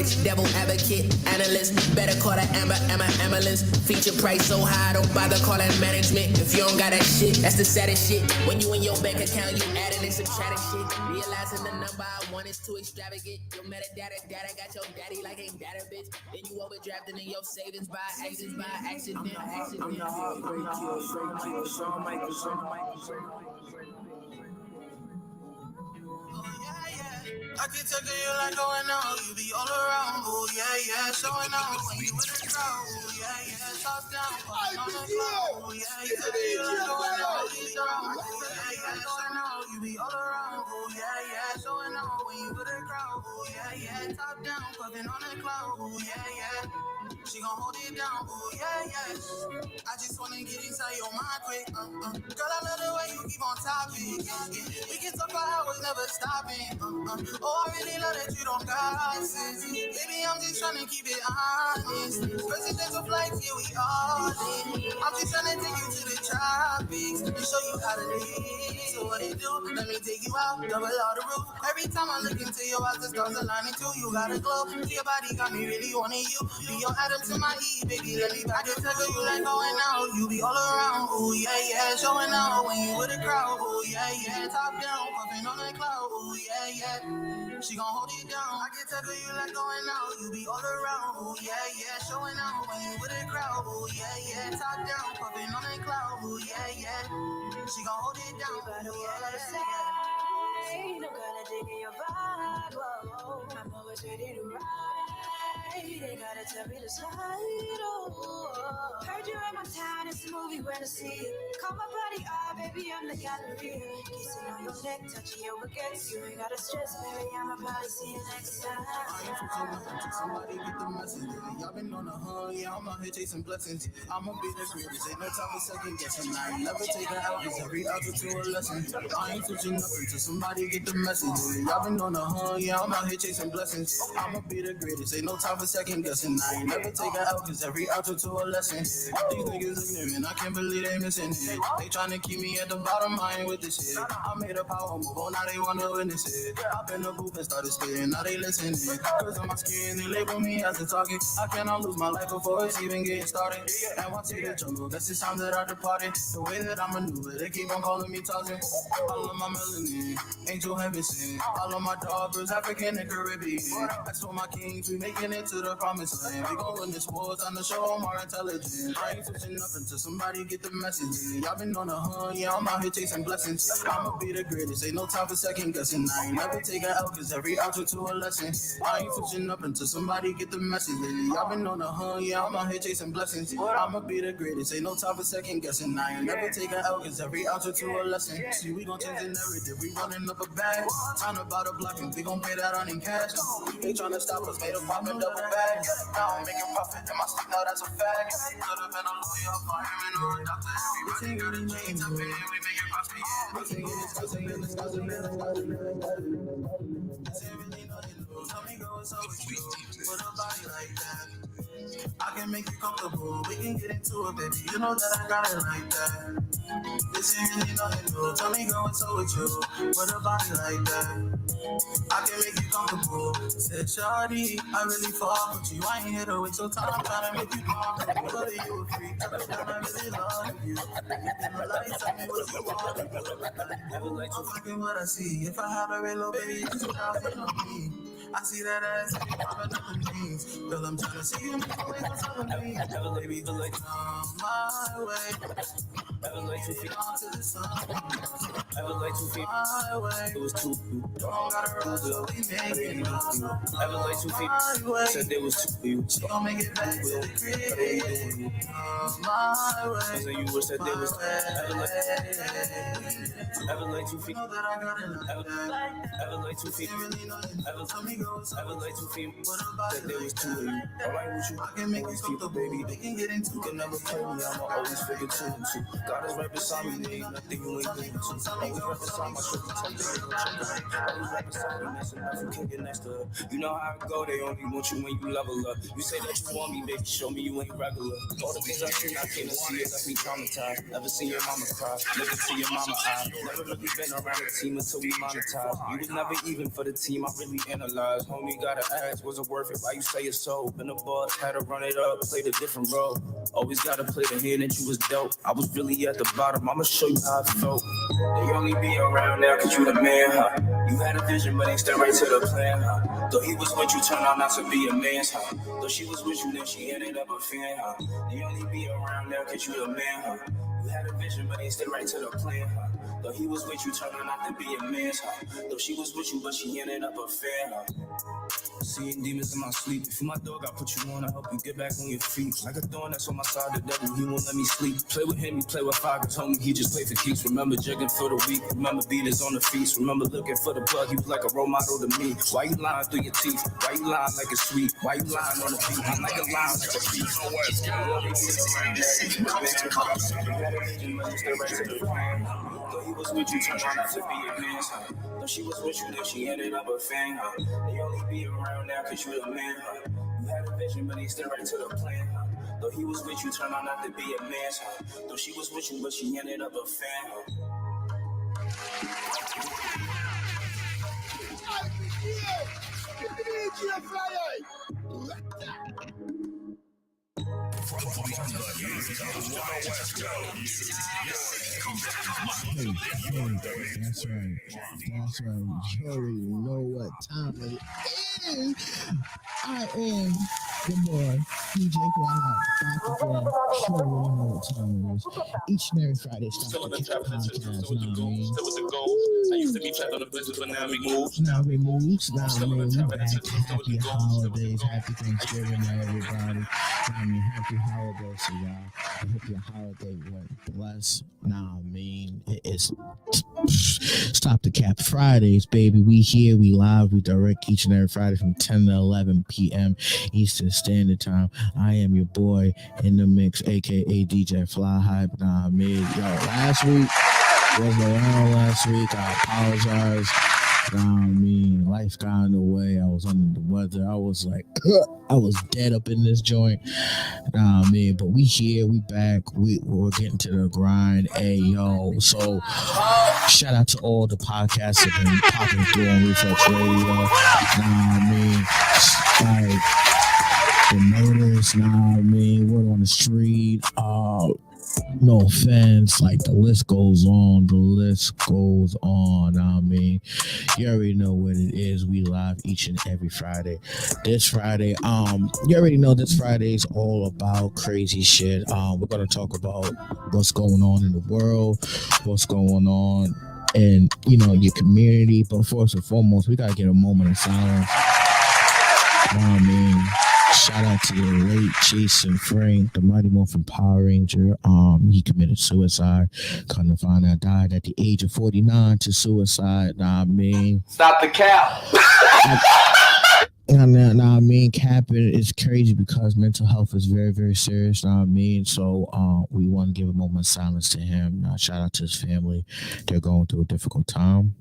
bitch, devil advocate, analyst. Better call that ambulance. Feature price so high, don't bother calling management. If you don't got that shit, that's the saddest shit. When you in your bank account, you adding and subtracting shit. Realizing the number I want is too extravagant. Your metadata, got your daddy like ain't data bitch. Then you overdrafting in your savings by accident. I'm the heartbreak killer, Shawn Michaels. I can take you like going on, you be all around, oh yeah, showing out when you with the crowd, oh yeah, top down, on the floor, oh yeah, you like going on, you be around, oh yeah, showing out, you be all around, oh yeah, showing out when you with the crowd, oh yeah, top down, puffing on the cloud, oh yeah. She gon' hold it down, oh yeah. I just wanna get inside your mind quick, Girl, I love the way you keep on topic, We can talk for hours, never stopping, Oh, I really love that you don't got sense. Baby, I'm just tryna keep it honest. Presidential flights, yeah, we all in. I'm just tryna take you to the tropics and show you how to live. So what it do? Let me take you out, double all the roof. Every time I look into your eyes, the stars aligning too. You got a glow. Your body got me really wanting you. Be your Adam to my Eve, baby. Let me back and tell you like going out. You be all around, oh yeah, showing out when you with the crowd, oh yeah, top down, puffing on the cloud, oh yeah. She gon' hold it down. I can tell you like going out. You be all around, oh yeah, showing out when you with the crowd, oh yeah, top down, puffing on the cloud, oh yeah. She gon' hold it down, but what I say, I'm gonna dig in your vibe, whoa. I'm always ready to ride. They gotta tell me to slide, oh. Heard you in my town, it's a movie when I see you. Call my body, baby, I'm the gallery. Kissing on your neck, touching your baguettes. You ain't gotta stress, baby, I'ma probably see you next time. Somebody get the message. Y'all been on the hunt, yeah, I'm out here chasing blessings. I'ma be the greatest, ain't no time for second guessing. I ain't never take an out, cause every out to a lesson. I ain't switching up until somebody get the message. Y'all been on the hunt, yeah, I'm out here chasing blessings. I'ma be the greatest, ain't no time for second guessing. I ain't never take an out, cause every out to a lesson. These niggas ignorant, I can't believe they missing it. They tryna keep me at the bottom, I ain't with this shit. I made a power move, oh, now they wanna witness it. I've been the booth and started spitting, now they listening. Cause on my skin, they label me as a target. I cannot lose my life before it's even getting started. And once you the jungle, that's the time that I departed. The way that I maneuver, they keep on calling me toxic. All of my melanin, angel heaven sent. All of my daughters, African and Caribbean. That's for my kings, we making it to the promised land. We gon' win this war, time to show them our intelligence. I ain't switching up until somebody get the message. Y'all been on the hunt, yeah, I'm out here chasing blessings. I'ma be the greatest, ain't no time for second guessing. I ain't never take an out, cause every out to a lesson. I ain't switching up until somebody get the message. Y'all been on the hunt, yeah, I'm out here chasing blessings. I'ma be the greatest, ain't no time for second guessing. I ain't never take an out, cause every out to a lesson. See, we gon' change the narrative, we running up a bag. Time to buy the block and we gon' pay that on in cash. They tryna stop us, made a pop and double bag. Now I'm making profit in my sleep, now that's a fact. Could've been a lawyer, a fireman, or a doctor. Everybody got a name, we make it prosper. Tell me go, it's over with you. With a body like that, I can make you comfortable. We can get into it, baby. You know that I got it like that. This ain't really nothing new. Tell me go, it's over with you. With a body like that, I can make you comfortable. Said shawty, I really fuck with you. I ain't here to waste your time. I'm trying to make you comfortable. Whether you a freak, I really love you. In the lights, tell me what you want. I'm fucking what I see. If I had a real baby, it's 2,000 on me. I see that ass, I'm nothing means. Girl, I'm trying to see you make a way for something me. Baby, feel like come my way. Ever like 2 feet onto the sun. Ever like 2 feet my way. It was 2 feet. Don't gotta rush, so we make it. Ever like 2 feet. Said there was 2 feet. She gon' make it back to the crib. Come my way. I said you wish that there was ever like 2 feet. Know that I got it. Ever like 2 feet. Ever tell me go. Ever like 2 feet. Said there was 2 of you. Alright with you. I can make you keep the baby. They can get into. You can never play me. I'ma always figure 2 and 2. God is right beside me, there ain't nothing you ain't doing to. Always right beside my shit, always right beside me, that's enough, you can't get next to her. You know how it go, they only want you when you level up. You say that you want me, baby, show me you ain't regular. All the things I can't see it, left me traumatized. Never seen your mama cry, look into your mama eye. Never really been around the team until we monetized. You was never even for the team, I really analyzed. apologize. Homie gotta ask, was it worth it? Why you say it's so? Been a boss, had to run it up, played a different role. Always gotta play the hand that you was dealt. I was really at the bottom, I'ma show you how I felt. They only be around now cause you the man, huh? You had a vision, but ain't step right to the plan, huh? Though he was with you, turned out not to be a man's, huh? Though she was with you, then she ended up a fan, huh? They only be around now cause you the man, huh? You had a vision, but ain't step right to the plan, huh? Though he was with you, turned out not to be a man's, huh? Though she was with you, but she ended up a fan, huh? Seeing demons in my sleep. If you my dog, I put you on, I help you get back on your feet. Like a thorn that's on my side, the devil, he won't let me sleep. Play with him, you play with fire, cause homie, he just play for keeps. Remember jigging for the weak, remember beaters on the feast. Remember looking for the plug, you like a role model to me. Why you lying through your teeth? Why you lying like it's sweet? Why you lying on the beat? I'm like a line like a beat. Though he was with you, turned out not to be a man's, huh? Though she was with you, then she ended up a fan, huh? They only be around now cause you the man, huh? You had a vision, but he stayed right to the plan, huh? Though he was with you, turned out not to be a man's, huh? Though she was with you, but she ended up a fan, huh? That's right. That's right. You already know what time it is. I am the boy, DJ Fly, back again. Sure, you know what time it is. Each and every Friday, Stop the Cap podcast. Know what I mean? Still with the goals. I used to be trapped on the business, but now we move. Now we moves. Now we back. Happy holidays. Happy Thanksgiving to everybody. I mean, happy holidays to y'all. I hope your holiday went blessed. Now, I mean, it's Stop the Cap Fridays, baby. We here, we live, we direct each and every Friday from 10 to 11 p.m. Eastern Standard Time. I am your boy in the mix, aka DJ Fly Hype. Nah, I mean, yo, last week wasn't around last week. I apologize. Nah, I mean, life got in the way. I was under the weather. I was like, I was dead up in this joint. Nah, I mean, but we here, we back. We're getting to the grind. Hey, yo. So, shout out to all the podcasts that have been popping through on Reflex Radio. Nah, I mean, like, the murders, nah, I mean, word on the street. No offense, like the list goes on. I mean, you already know what it is. We live each and every Friday. This Friday, you already know this Friday is all about crazy shit. We're gonna talk about what's going on in the world, what's going on in, you know, your community. But first and foremost, we gotta get a moment of silence. I mean, shout out to the late Jason Frank, the Mighty Morphin Power Ranger. He committed suicide. Come to find out, died at the age of 49 to suicide. Nah, I mean, Stop the cap. Nah, I mean, capping is crazy because mental health is very, very serious. Nah, I mean, so we want to give a moment of silence to him. Shout out to his family. They're going through a difficult time.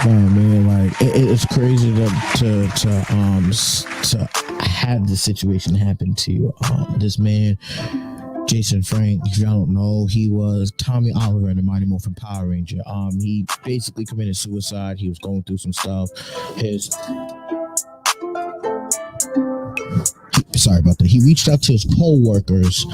Oh man, like it's crazy to have this situation happen to this man, Jason Frank. If y'all don't know, he was Tommy Oliver in the Mighty Morphin Power Ranger. He basically committed suicide. He was going through some stuff. Sorry about that. He reached out to his co-workers,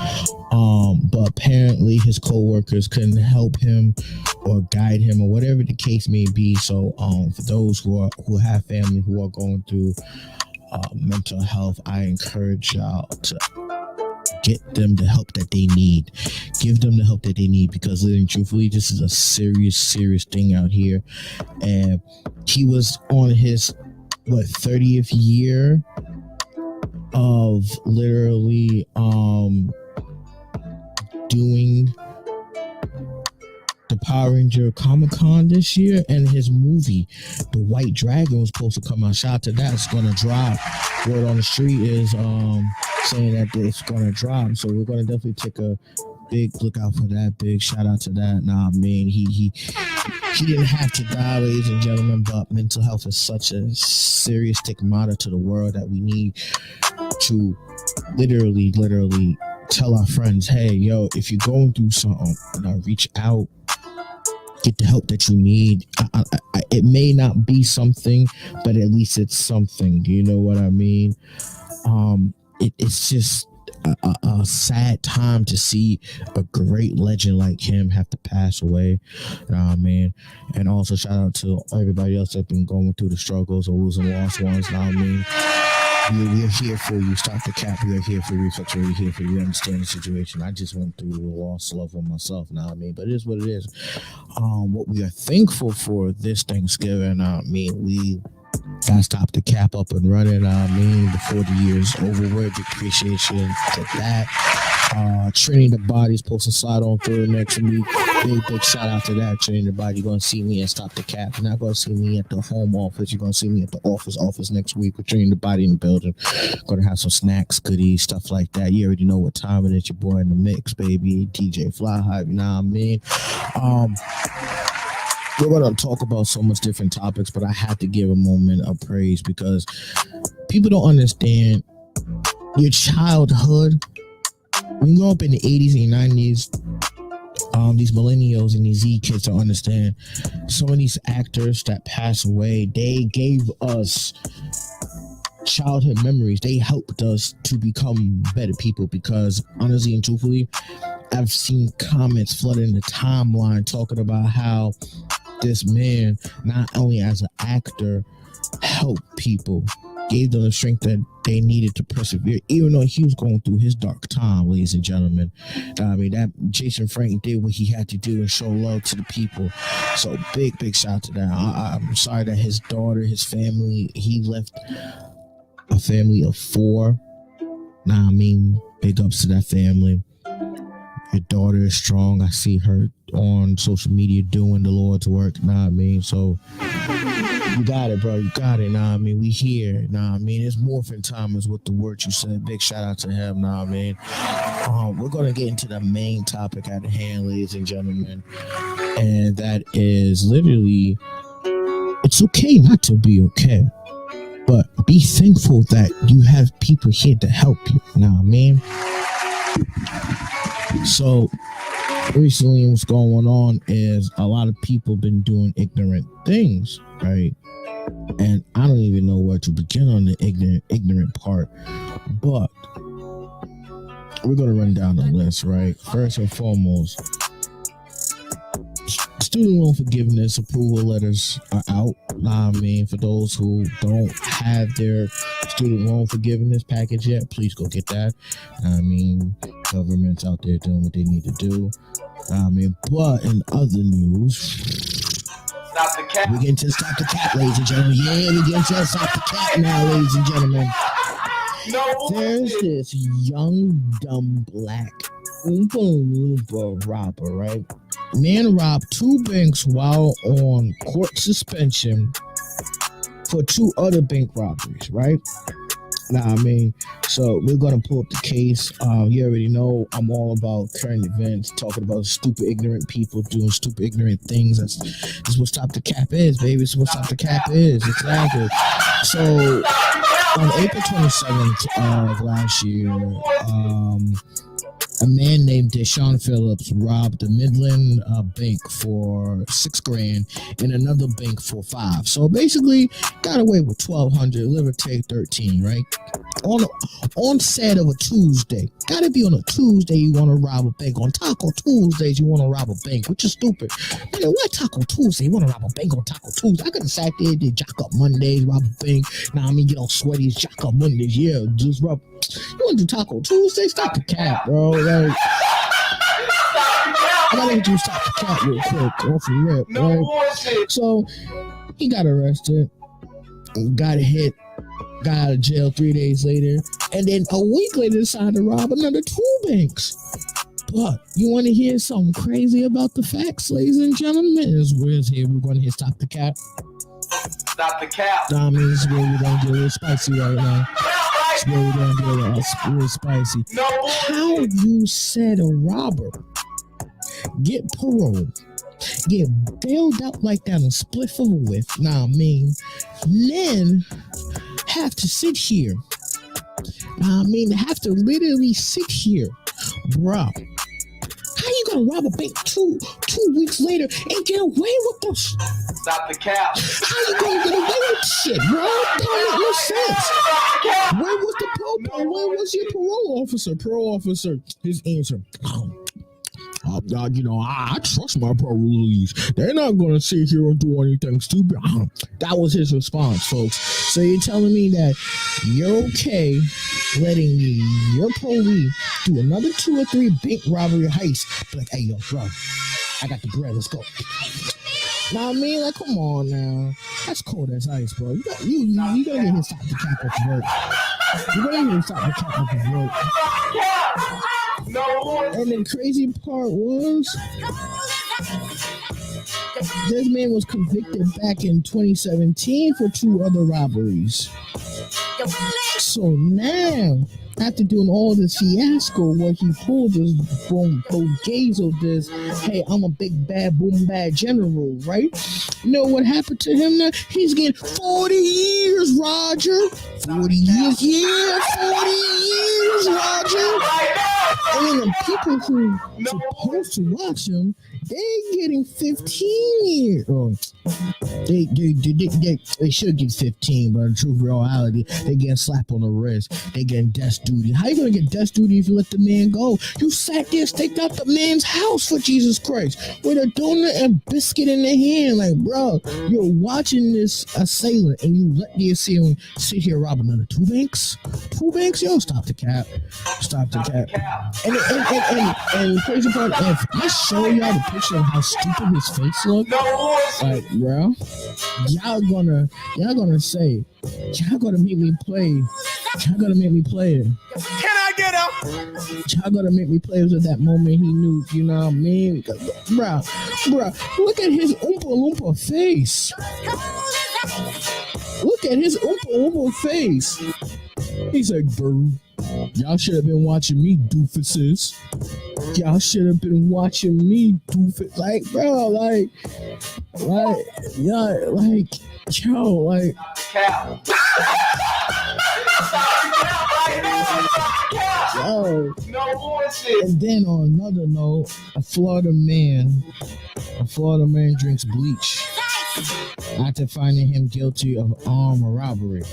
but apparently his co-workers couldn't help him or guide him or whatever the case may be. So for those who have family who are going through mental health, I encourage y'all to get them the help that they need. Give them the help that they need, because truthfully, this is a serious thing out here. And he was on his 30th year of literally doing the Power Ranger Comic-Con this year, and his movie The White Dragon was supposed to come out. Shout out to that. It's gonna drop. Word on the street is saying that it's gonna drop, so we're gonna definitely take a big look out for that. Big shout out to that. Nah, man, he didn't have to die, ladies and gentlemen, but mental health is such a serious stigmata to the world that we need to literally tell our friends, hey, yo, if you're going through something, reach out, get the help that you need. It may not be something, but at least it's something. Do you know what I mean? It's just a sad time to see a great legend like him have to pass away. Man. And also shout out to everybody else that's been going through the struggles or losing lost ones. Know what I mean? We're here for you. Stop the cap. We are here for you. We're here for you. We understand the situation. I just went through the loss of loved one myself. Know what I mean? But it is what it is. What we are thankful for this Thanksgiving, we gotta stop the cap up and running. Before the year's over with, big appreciation to that. Training the Body's posting slide on through next week. Big shout out to that. Training the Body. You're gonna see me at Stop the Cap. You're not gonna see me at the home office. You're gonna see me at the office next week. We're Training the Body in the building. Gonna have some snacks, goodies, stuff like that. You already know what time it is. Your boy in the mix, baby. DJ Fly Hype. You know what I mean? We're going to talk about so much different topics, but I have to give a moment of praise because people don't understand your childhood. When you grow up in the 80s and 90s, these millennials and these Z kids don't understand some of these actors that pass away, they gave us childhood memories. They helped us to become better people because honestly and truthfully, I've seen comments flooding the timeline talking about how this man, not only as an actor, helped people, gave them the strength that they needed to persevere, even though he was going through his dark time, ladies and gentlemen. That Jason Frank did what he had to do and show love to the people. So big shout to that. I'm sorry that his daughter, his family, he left a family of 4. Big ups to that family. Your daughter is strong. I see her on social media doing the Lord's work. So you got it, bro. You got it. We here. It's morphin' time is what the word you said. Big shout out to him. We're gonna get into the main topic at hand, ladies and gentlemen, and that is literally, it's okay not to be okay, but be thankful that you have people here to help you. So recently what's going on is a lot of people been doing ignorant things, right? And I don't even know where to begin on the ignorant part, but we're going to run down the list, right? First and foremost, student loan forgiveness approval letters are out. For those who don't have their student loan forgiveness package yet, please go get that. Government's out there doing what they need to do. But in other news, Stop the cap. we get into Stop the Cap, ladies and gentlemen. Yeah, we get into Stop the Cap now, ladies and gentlemen. There's this young, dumb, black robber, right? Man robbed 2 banks while on court suspension for 2 other bank robberies, right? So we're gonna pull up the case. You already know I'm all about current events, talking about stupid, ignorant people doing stupid, ignorant things. That's what Stop the Cap is, baby. That's what Stop the Cap is. Exactly. So on April 27th of last year, a man named Deshaun Phillips robbed the Midland Bank for $6,000 and another bank for $5,000. So basically, got away with $1,200, live or take 13, right? On set of a Tuesday. Gotta be on a Tuesday you want to rob a bank. On Taco Tuesdays you want to rob a bank, which is stupid. Man, why Taco Tuesday? You want to rob a bank on Taco Tuesday? I could have sat there, did Jack Up Mondays, rob a bank. Get all sweaty, Jack Up Mondays. Yeah, just rob. You want to do Taco Tuesday? Stop the cap, bro. I gotta do Stop the Cap real quick off the rip, right? Bullshit. So he got arrested, got hit, got out of jail 3 days later, and then a week later decided to rob another 2 banks. But you want to hear something crazy about the facts, ladies and gentlemen? We're going to hear Stop the Cap. Stop the cap. This is where we're going to get a little spicy right now. This is where we're going to get a little spicy. How you said a robber get parole, get bailed out like that and split over with, then have to sit here. Have to literally sit here Bruh. How you gonna rob a bank two weeks later and get away with this? Stop the cap. How you gonna get away with shit, bro? That don't make no sense. Where was the popo? Where was your parole officer? Parole officer, his answer. I trust my parolees. They're not gonna sit here and do anything stupid. That was his response, folks. So you're telling me that you're okay letting your parolee do another 2 or 3 bank robbery heists? Be like, hey, yo, bro, I got the bread. Let's go. Now, I mean, like, come on now. That's cold as ice, bro. You gotta get him stop the cap off his work. You gotta get him stop the cap off his work. And the crazy part was, this man was convicted back in 2017 for 2 other robberies. So now, after doing all this fiasco where he pulled this bogazo, this, hey, I'm a big bad boom bad general, right? You know what happened to him now? He's getting 40 years, Roger. 40 years, yeah, 40 years, Roger. And the people who supposed to watch him, they getting 15 years. Oh, they should get 15, but in true reality, they getting slapped on the wrist. They getting death duty. How you gonna get death duty if you let the man go? You sat there, staked out the man's house for Jesus Christ with a donut and biscuit in their hand. Like, bro, you're watching this assailant and you let the assailant sit here robbing another 2 banks? 2 banks? Yo, stop the cap. Stop the cap. And the crazy part, if I show y'all the picture of how stupid his face looks, like, bro, y'all gonna say, y'all gonna make me play it. Y'all gonna make me play it with that moment he knew, you know what I mean? Because, bro, look at his Oompa Loompa face. Look at his Oompa Loompa face. He's like, bro, y'all should have been watching me, doofuses. Y'all should have been watching me, doofus. Like, bro, like, yo, like. Yo. And then on another note, a Florida man drinks bleach after finding him guilty of armed robbery.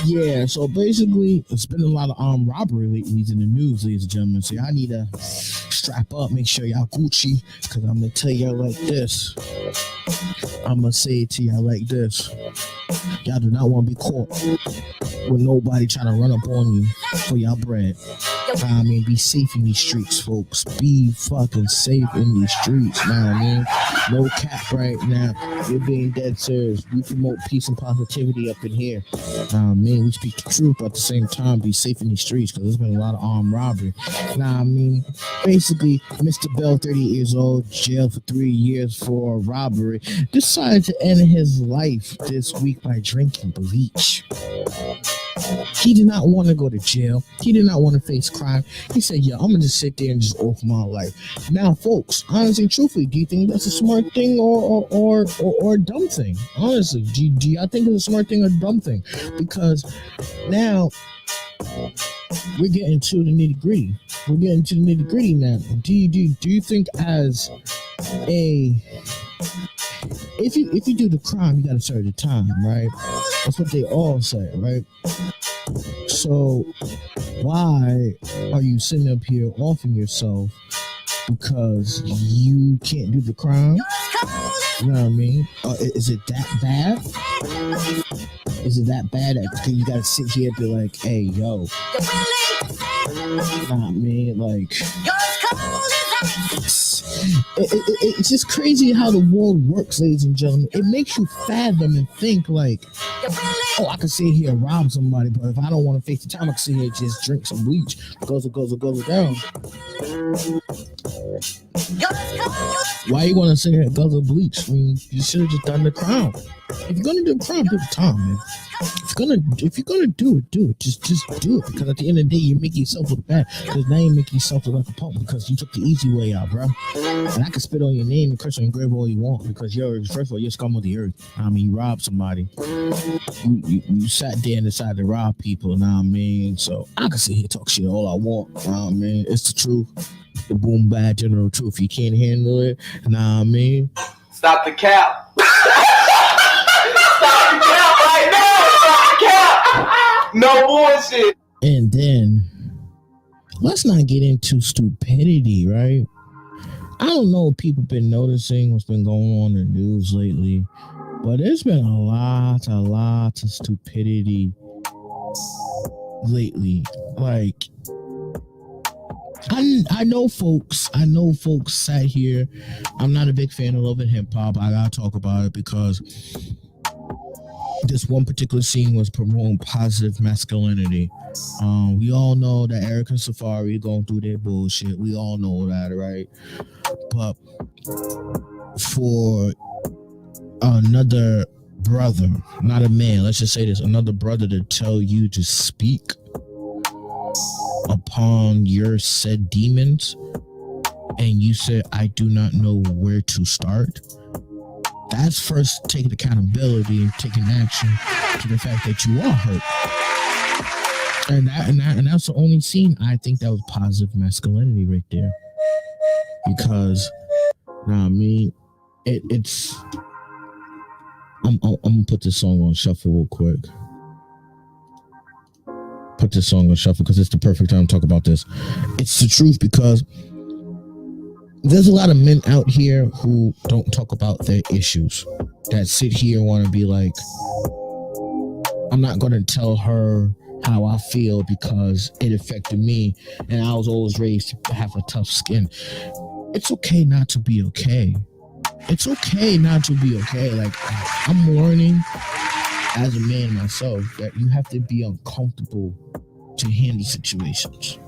Yeah, so basically, it's been a lot of armed robbery lately in the news, ladies and gentlemen. So y'all need to strap up, make sure y'all Gucci, because I'm going to tell y'all like this. I'm going to say it to y'all like this. Y'all do not want to be caught with nobody trying to run up on you for y'all bread. I mean, be safe in these streets, folks. Be fucking safe in these streets, know what I mean? No cap right now. We're being dead serious. We promote peace and positivity up in here. We speak the truth, but at the same time, be safe in these streets, because there's been a lot of armed robbery. Basically, Mr. Bell, 38 years old, jailed for 3 years for robbery, decided to end his life this week by drinking bleach. He did not want to go to jail. He did not want to face crime. He said, I'm going to just sit there and just offer my life. Now, folks, honestly, truthfully, do you think that's a smart thing or a dumb thing? Honestly, do y'all think it's a smart thing or a dumb thing? Because now we're getting to the nitty gritty. Now. Do you think as if you do the crime, you got to serve the time, right? That's what they all say, right? So why are you sitting up here offing yourself because you can't do the crime? You know what I mean? Is it that bad? Is it that bad that you gotta sit here and be like, hey, yo, nah, man, like, it's just crazy how the world works, ladies and gentlemen. It makes you fathom and think like, oh, I can sit here and rob somebody, but if I don't want to face the time, I can sit here and just drink some bleach. Goes down. Why you want to sit here and guzzle bleach? I mean, you should have just done the crime. If you're gonna do the crime, do the time, man. If you're gonna do it. Just do it. Because at the end of the day, you make yourself look bad. Because now you make yourself look like a punk because you took the easy way out, bro. And I can spit on your name and curse on your grave all you want because first of all, you're scum of the earth. I mean, you robbed somebody. You sat there and decided to rob people. Know what I mean? So I can sit here and talk shit all I want. Know what I mean? It's the truth. The boom bad general truth. You can't handle it. Know what I mean? Stop the cap. Stop the cap right now. Stop the cap. No bullshit. And then let's not get into stupidity, right? I don't know if people been noticing what's been going on in the news lately, but there's been a lot of stupidity lately. Like, I know folks sat here. I'm not a big fan of Love and Hip Hop. I gotta talk about it because this one particular scene was promoting positive masculinity. We all know that Eric and Safari going through their bullshit. We all know that, right? But for another brother, not a man, let's just say this, another brother to tell you to speak upon your said demons, and you said, I do not know where to start. That's first taking accountability and taking action to the fact that you are hurt. And that's the only scene I think that was positive masculinity right there. Because, I mean, it's. I'm gonna put this song on shuffle real quick. Put this song on shuffle because it's the perfect time to talk about this. It's the truth because there's a lot of men out here who don't talk about their issues, that sit here and want to be like, I'm not going to tell her how I feel because it affected me and I was always raised to have a tough skin. It's okay not to be okay. It's okay not to be okay. Like, I'm learning as a man myself that you have to be uncomfortable to handle situations.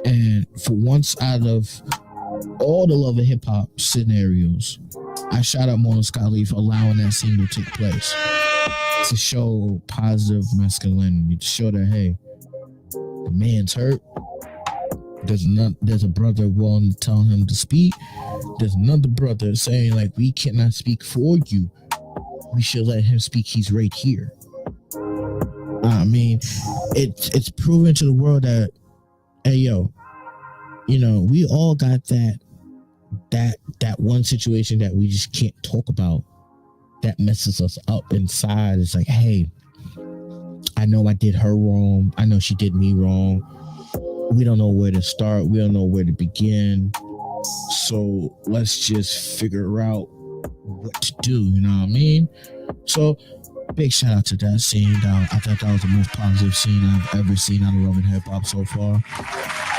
And for once out of all the Love and Hip Hop scenarios, I shout out Mona Scott for allowing that scene to take place, to show positive masculinity, to show that, hey, the man's hurt. There's a brother willing to tell him to speak. There's another brother saying, like, we cannot speak for you. We should let him speak. He's right here. I mean, it's proven to the world that, hey, yo, you know, we all got that one situation that we just can't talk about that messes us up inside. It's like, hey, I know I did her wrong. I know she did me wrong. We don't know where to start. We don't know where to begin. So let's just figure out what to do. You know what I mean? So big shout out to that scene. I thought that was the most positive scene I've ever seen out of Love and Hip Hop so far.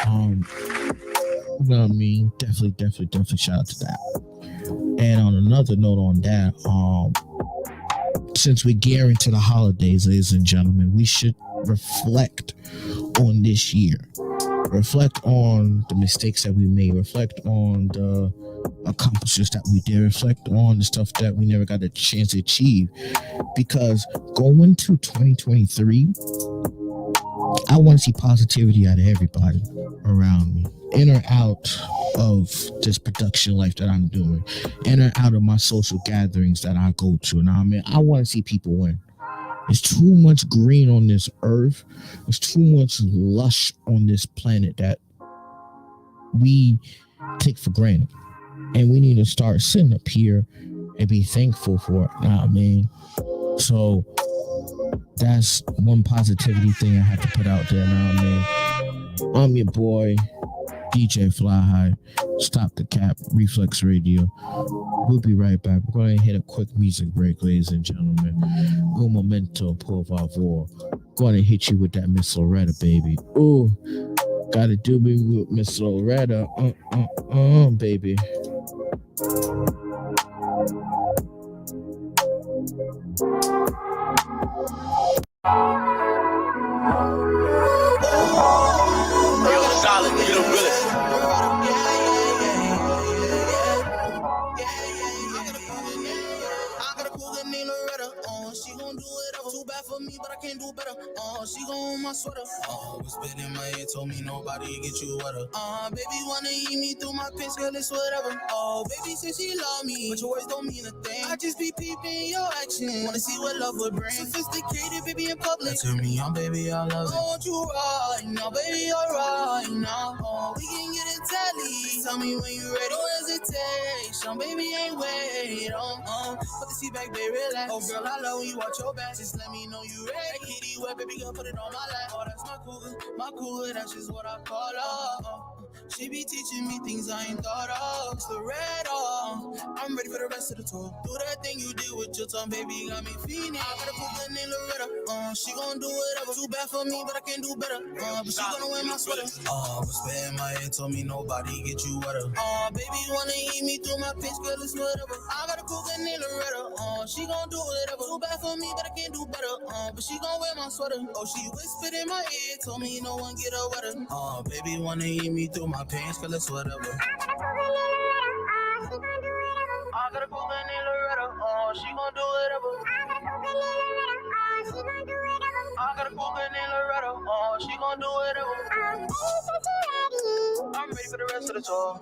You know what I mean? Definitely shout out to that. And on another note on that, since we're gearing to the holidays, ladies and gentlemen, we should reflect on this year. Reflect on the mistakes that we made. Reflect on the accomplishments that we did. Reflect on the stuff that we never got a chance to achieve. Because going to 2023, I want to see positivity out of everybody around me, in or out of this production life that I'm doing, in or out of my social gatherings that I go to. Now, I mean, I want to see people win. There's too much green on this earth. There's too much lush on this planet that we take for granted. And we need to start sitting up here and be thankful for it. Now, I mean, so that's one positivity thing I have to put out there. Now, I mean, I'm your boy, DJ Fly High. Stop the Cap, Reflex Radio. We'll be right back. We're going to hit a quick music break, ladies and gentlemen. Un momento, por favor. Going to hit you with that Miss Loretta, baby. Ooh, gotta do me with Miss Loretta. Baby. Real solid, you the realest. gon' do it ever. Too bad for me, but I can't do better. She gon' own my sweater. Whispered in my ear, told me nobody get you wetter. Baby wanna eat me through my pants, girl, it's whatever. Baby said she love me, but your words don't mean a thing. I just be peeping your action, wanna see what love would bring. Sophisticated, baby, in public. Turn me on, baby, I love it. I want you right now, baby, you're right now. We can get it telly. Tell me when you ready. No hesitation, baby, ain't wait. Put the seat back, baby, relax. Oh, girl, I love when you watch your back. Just let me know you ready. That kitty wet, baby, girl, put it on my lap. Oh, that's my cougar, that's just what I call her. She be teaching me things I ain't thought of. It's the red I'm ready for the rest of the tour. Do that thing you did with your tongue, baby, got me feeling. I gotta put the name Loretta. She gon' do whatever. Too bad for me, but I can do better. But she gonna wear my sweater. Whisper in my head, told me nobody get you wetter. Baby wanna eat me through my pitch, girl, it's whatever. I gotta cook the name Loretta. She gon' do whatever. Too bad for me, but I can do better. But she gon' wear my sweater. She whispered in my ear, told me no one get her wetter. Baby wanna eat me through my pants, girl, it's whatever. I gotta cook the name Loretta. She gon' do whatever. I gotta cook the name Loretta. She gon' do whatever. I'm ready for the rest of the tour.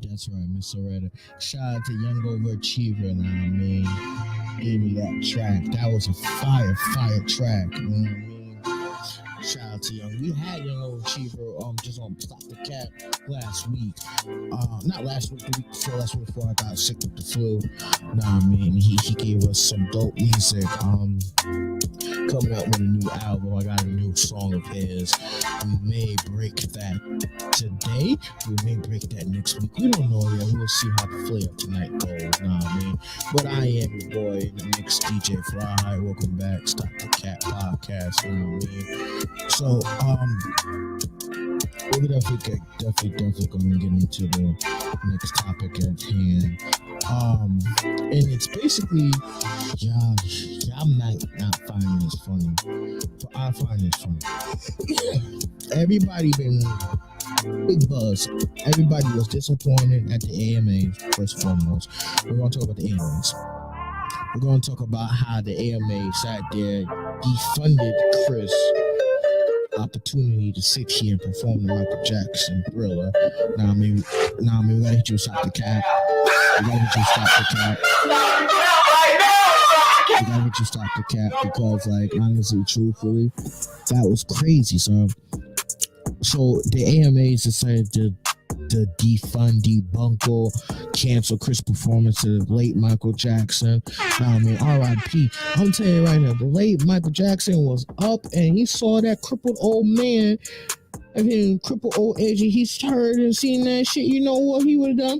That's right, Miss Loretta. Shout out to Young Overachiever, now I mean. Gave me that track. That was a fire track. You know what I mean? Shout out to Young. We had Young Overachiever just on StopTheCap last week. Not last week, the week before. That's before I got sick with the flu. Nah, I mean, he gave us some dope music. Coming out with a new album. I got a new song of his. We may break that today. We may break that next week. We don't know yet. We'll see how the flavor tonight goes. Nah, I mean, but I am your boy, the next DJ Fly. Welcome back, StopTheCap podcast. You know what I mean? So, we're definitely gonna get into the next topic at hand. And it's basically, y'all might not find this funny, but I find this funny. Everybody been big buzz. Everybody was disappointed at the AMAs. First and foremost, we're gonna talk about the AMAs. We're gonna talk about how the AMA sat there, defunded Chris opportunity to sit here and perform the Michael Jackson Thriller. Now I mean, we gotta hit you with StopTheCap. We gotta hit you with StopTheCap. We gotta hit you with StopTheCap because, like, honestly, truthfully, that was crazy. So the AMAs decided to defund, debunk, or cancel Chris' performance of the late Michael Jackson. I mean, R.I.P. I'm telling you right now, the late Michael Jackson was up and he saw that crippled old man. And then crippled old Edgy, he's heard and seen that shit. You know what he would have done?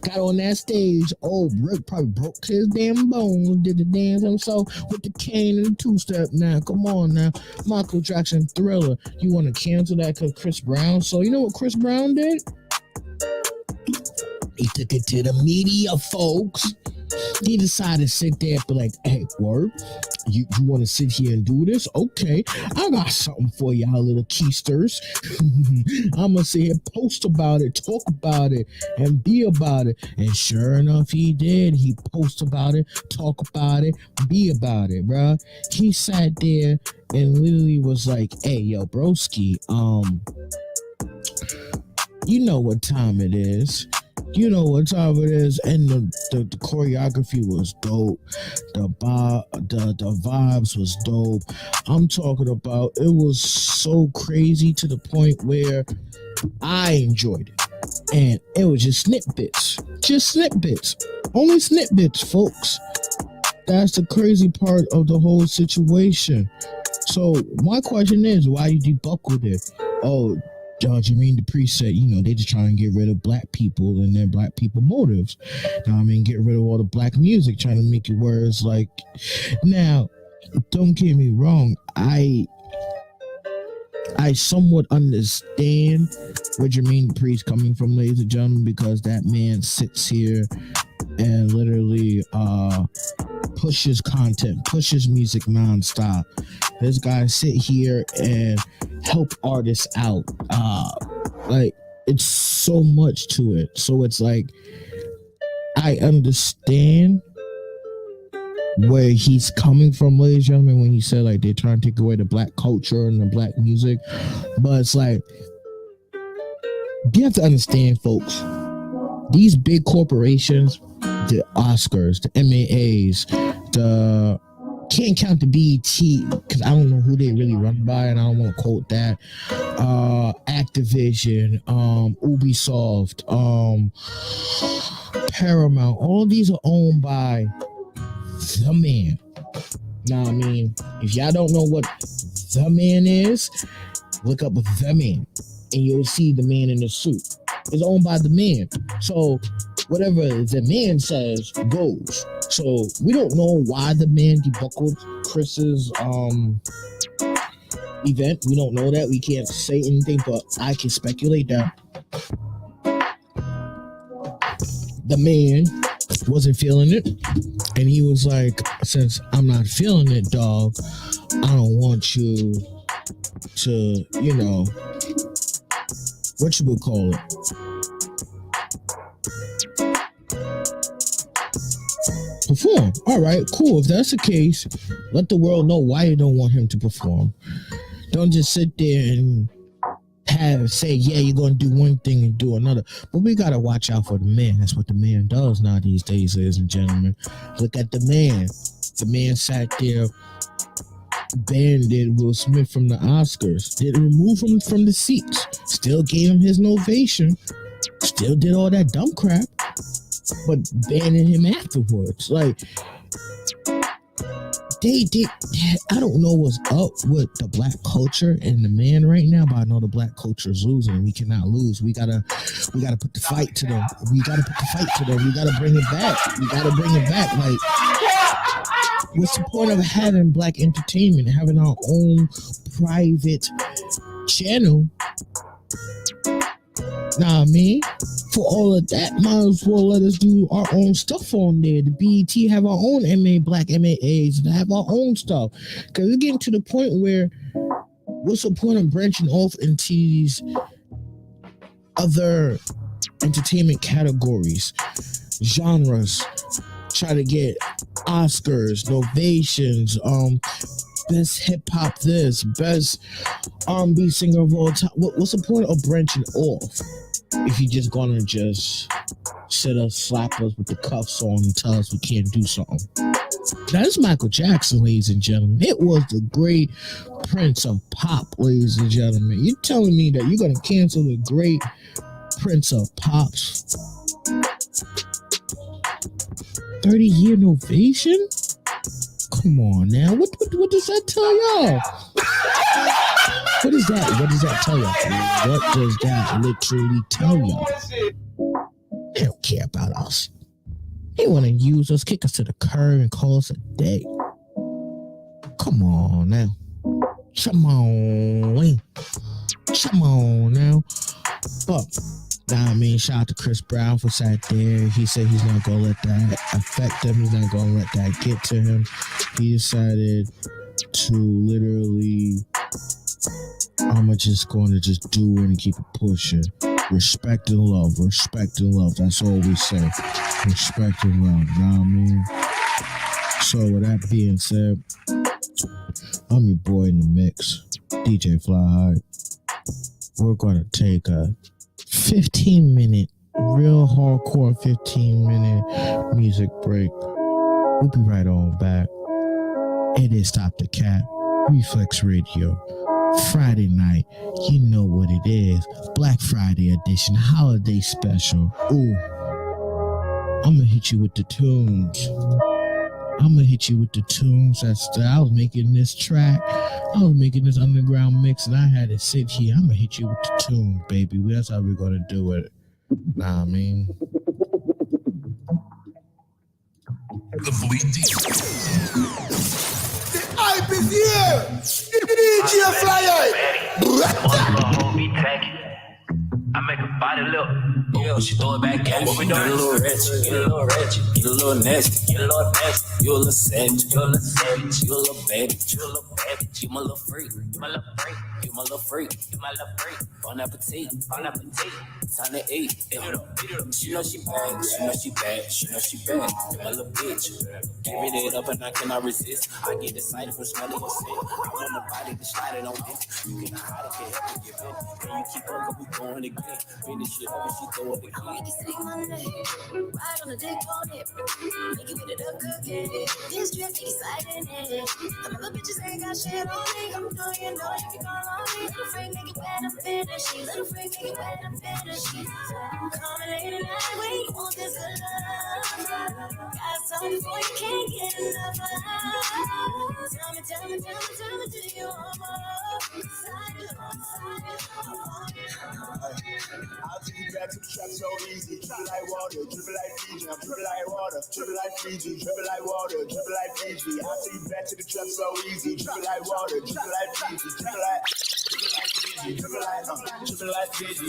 Got on that stage. Old Rick probably broke his damn bones. Did the dance himself with the cane and the two-step. Now, come on now. Michael Jackson Thriller. You want to cancel that because Chris Brown? So you know what Chris Brown did? He took it to the media, folks. He decided to sit there and be like, hey, word, you want to sit here and do this? Okay, I got something for y'all little keisters. I'm going to sit here, post about it, talk about it, and be about it. And sure enough, he did. He post about it, talk about it, be about it, bro. He sat there and literally was like, hey, yo, broski, you know what time it is. You know what time it is, and the choreography was dope. The vibes was dope. I'm talking about, it was so crazy to the point where I enjoyed it, and it was just snippets, only snippets, folks. That's the crazy part of the whole situation. So my question is, why you debuckled it? Oh, Jermaine Dupri said, they just trying to get rid of black people and their black people motives. Get rid of all the black music, trying to make it where it's like, now, don't get me wrong, I I somewhat understand where Jermaine Dupri's coming from, ladies and gentlemen, because that man sits here and literally pushes content, pushes music nonstop. This guy sit here and help artists out. Like, it's so much to it. So it's like, I understand where he's coming from, ladies and gentlemen, when he said like they're trying to take away the black culture and the black music. But it's like, you have to understand, folks, these big corporations, the Oscars, the MAAs, the can't count the BET because I don't know who they really run by, and I don't want to quote that. Activision, Ubisoft, Paramount, all these are owned by the man. Now, I mean, if y'all don't know what the man is, look up the man, and you'll see the man in the suit. It's owned by the man. So whatever the man says goes. So we don't know why the man debuckled Chris's event. We don't know that. We can't say anything, but I can speculate that the man wasn't feeling it, and he was like, since I'm not feeling it, dog, I don't want you to, you know, what you would call it, perform. All right, cool. If that's the case, let the world know why you don't want him to perform. Don't just sit there and say, yeah, you're going to do one thing and do another. But we got to watch out for the man. That's what the man does now these days, ladies and gentlemen. Look at the man. The man sat there, banned Will Smith from the Oscars, didn't remove him from the seats, still gave him his ovation, still did all that dumb crap, but banning him afterwards. Like, I don't know what's up with the black culture and the man right now, but I know the black culture is losing. We cannot lose. We gotta put the fight to them. We gotta bring it back. Like, what's the point of having black entertainment, having our own private channel? Nah, I mean, for all of that, might as well let us do our own stuff on there. The BET have our own black MAAs, and have our own stuff. Because we're getting to the point where, what's the point of branching off into these other entertainment categories, genres, try to get Oscars, novations, best hip hop, this, best R&B singer of all time. What's the point of branching off if you're just gonna just sit us, slap us with the cuffs on and tell us we can't do something? That's Michael Jackson, ladies and gentlemen. It was the great Prince of Pop, ladies and gentlemen. You're telling me that you're gonna cancel the great Prince of Pop's 30-year novation? Come on now. What does that tell y'all? What is that? What does that tell y'all? What does that literally tell y'all? They don't care about us. They want to use us, kick us to the curb, and call us a day. Come on now. Come on now. But, I mean, shout out to Chris Brown for sat there. He said he's not going to let that affect him. He's not going to let that get to him. He decided to literally, I'm just going to just do it and keep it pushing. Respect and love. Respect and love. That's all we say. Respect and love. You know what I mean? So with that being said, I'm your boy in the mix, DJ Fly High. We're going to take a 15-minute, real hardcore 15-minute music break. We'll be right on back. It is StopTheCap, Reflex Radio. Friday night, you know what it is. Black Friday edition, holiday special. Ooh, I'm gonna hit you with the tunes. I was making this track. I was making this underground mix, and I had to sit here. I'm gonna hit you with the tune, baby. That's how we're gonna do it. Nah, I mean. The Bleed Deep. The hype is here. The DJ Flyer. Hold me tacky. I make a body look. Yeah, she throw it back at me. Get a little ratchet, get a little ratchet, get a little nasty, get a little nasty. You a little savage, you a little savage, you a little baby, you a little baby. You my little freak, you my little freak, you my little freak, you my little freak. Bon appetit, bon appetit. Time to eat. She know she bad, she know she bad, she know she bad. You my little bitch. Give it up and I cannot resist. I get excited for smelling your scent. I'm on the body to slide it on it. You can hide it, can't help it, give it. Can you keep up, we going again. Finish it up and she throw it again. Make it stick my neck, ride on the dick on it, make it get it up cooking. This drip be exciting it. Them other bitches ain't got shit on me. I'm doing you know you can call on me. Little freak make it wet up finish. Little freak make it wet up finish. Come late at night when you want this good love. Got something for you can't get enough of. Tell me, do you want more? I'll take you back to the trap so easy. Dribble like water, dribble like Fiji. I'm dribble like water, dribble like Fiji. Dribble like water, dribble like Fiji. I'll take you back to the trap so easy. Dribble like water, dribble like Fiji. Dribble like Fiji. Dribble like Fiji.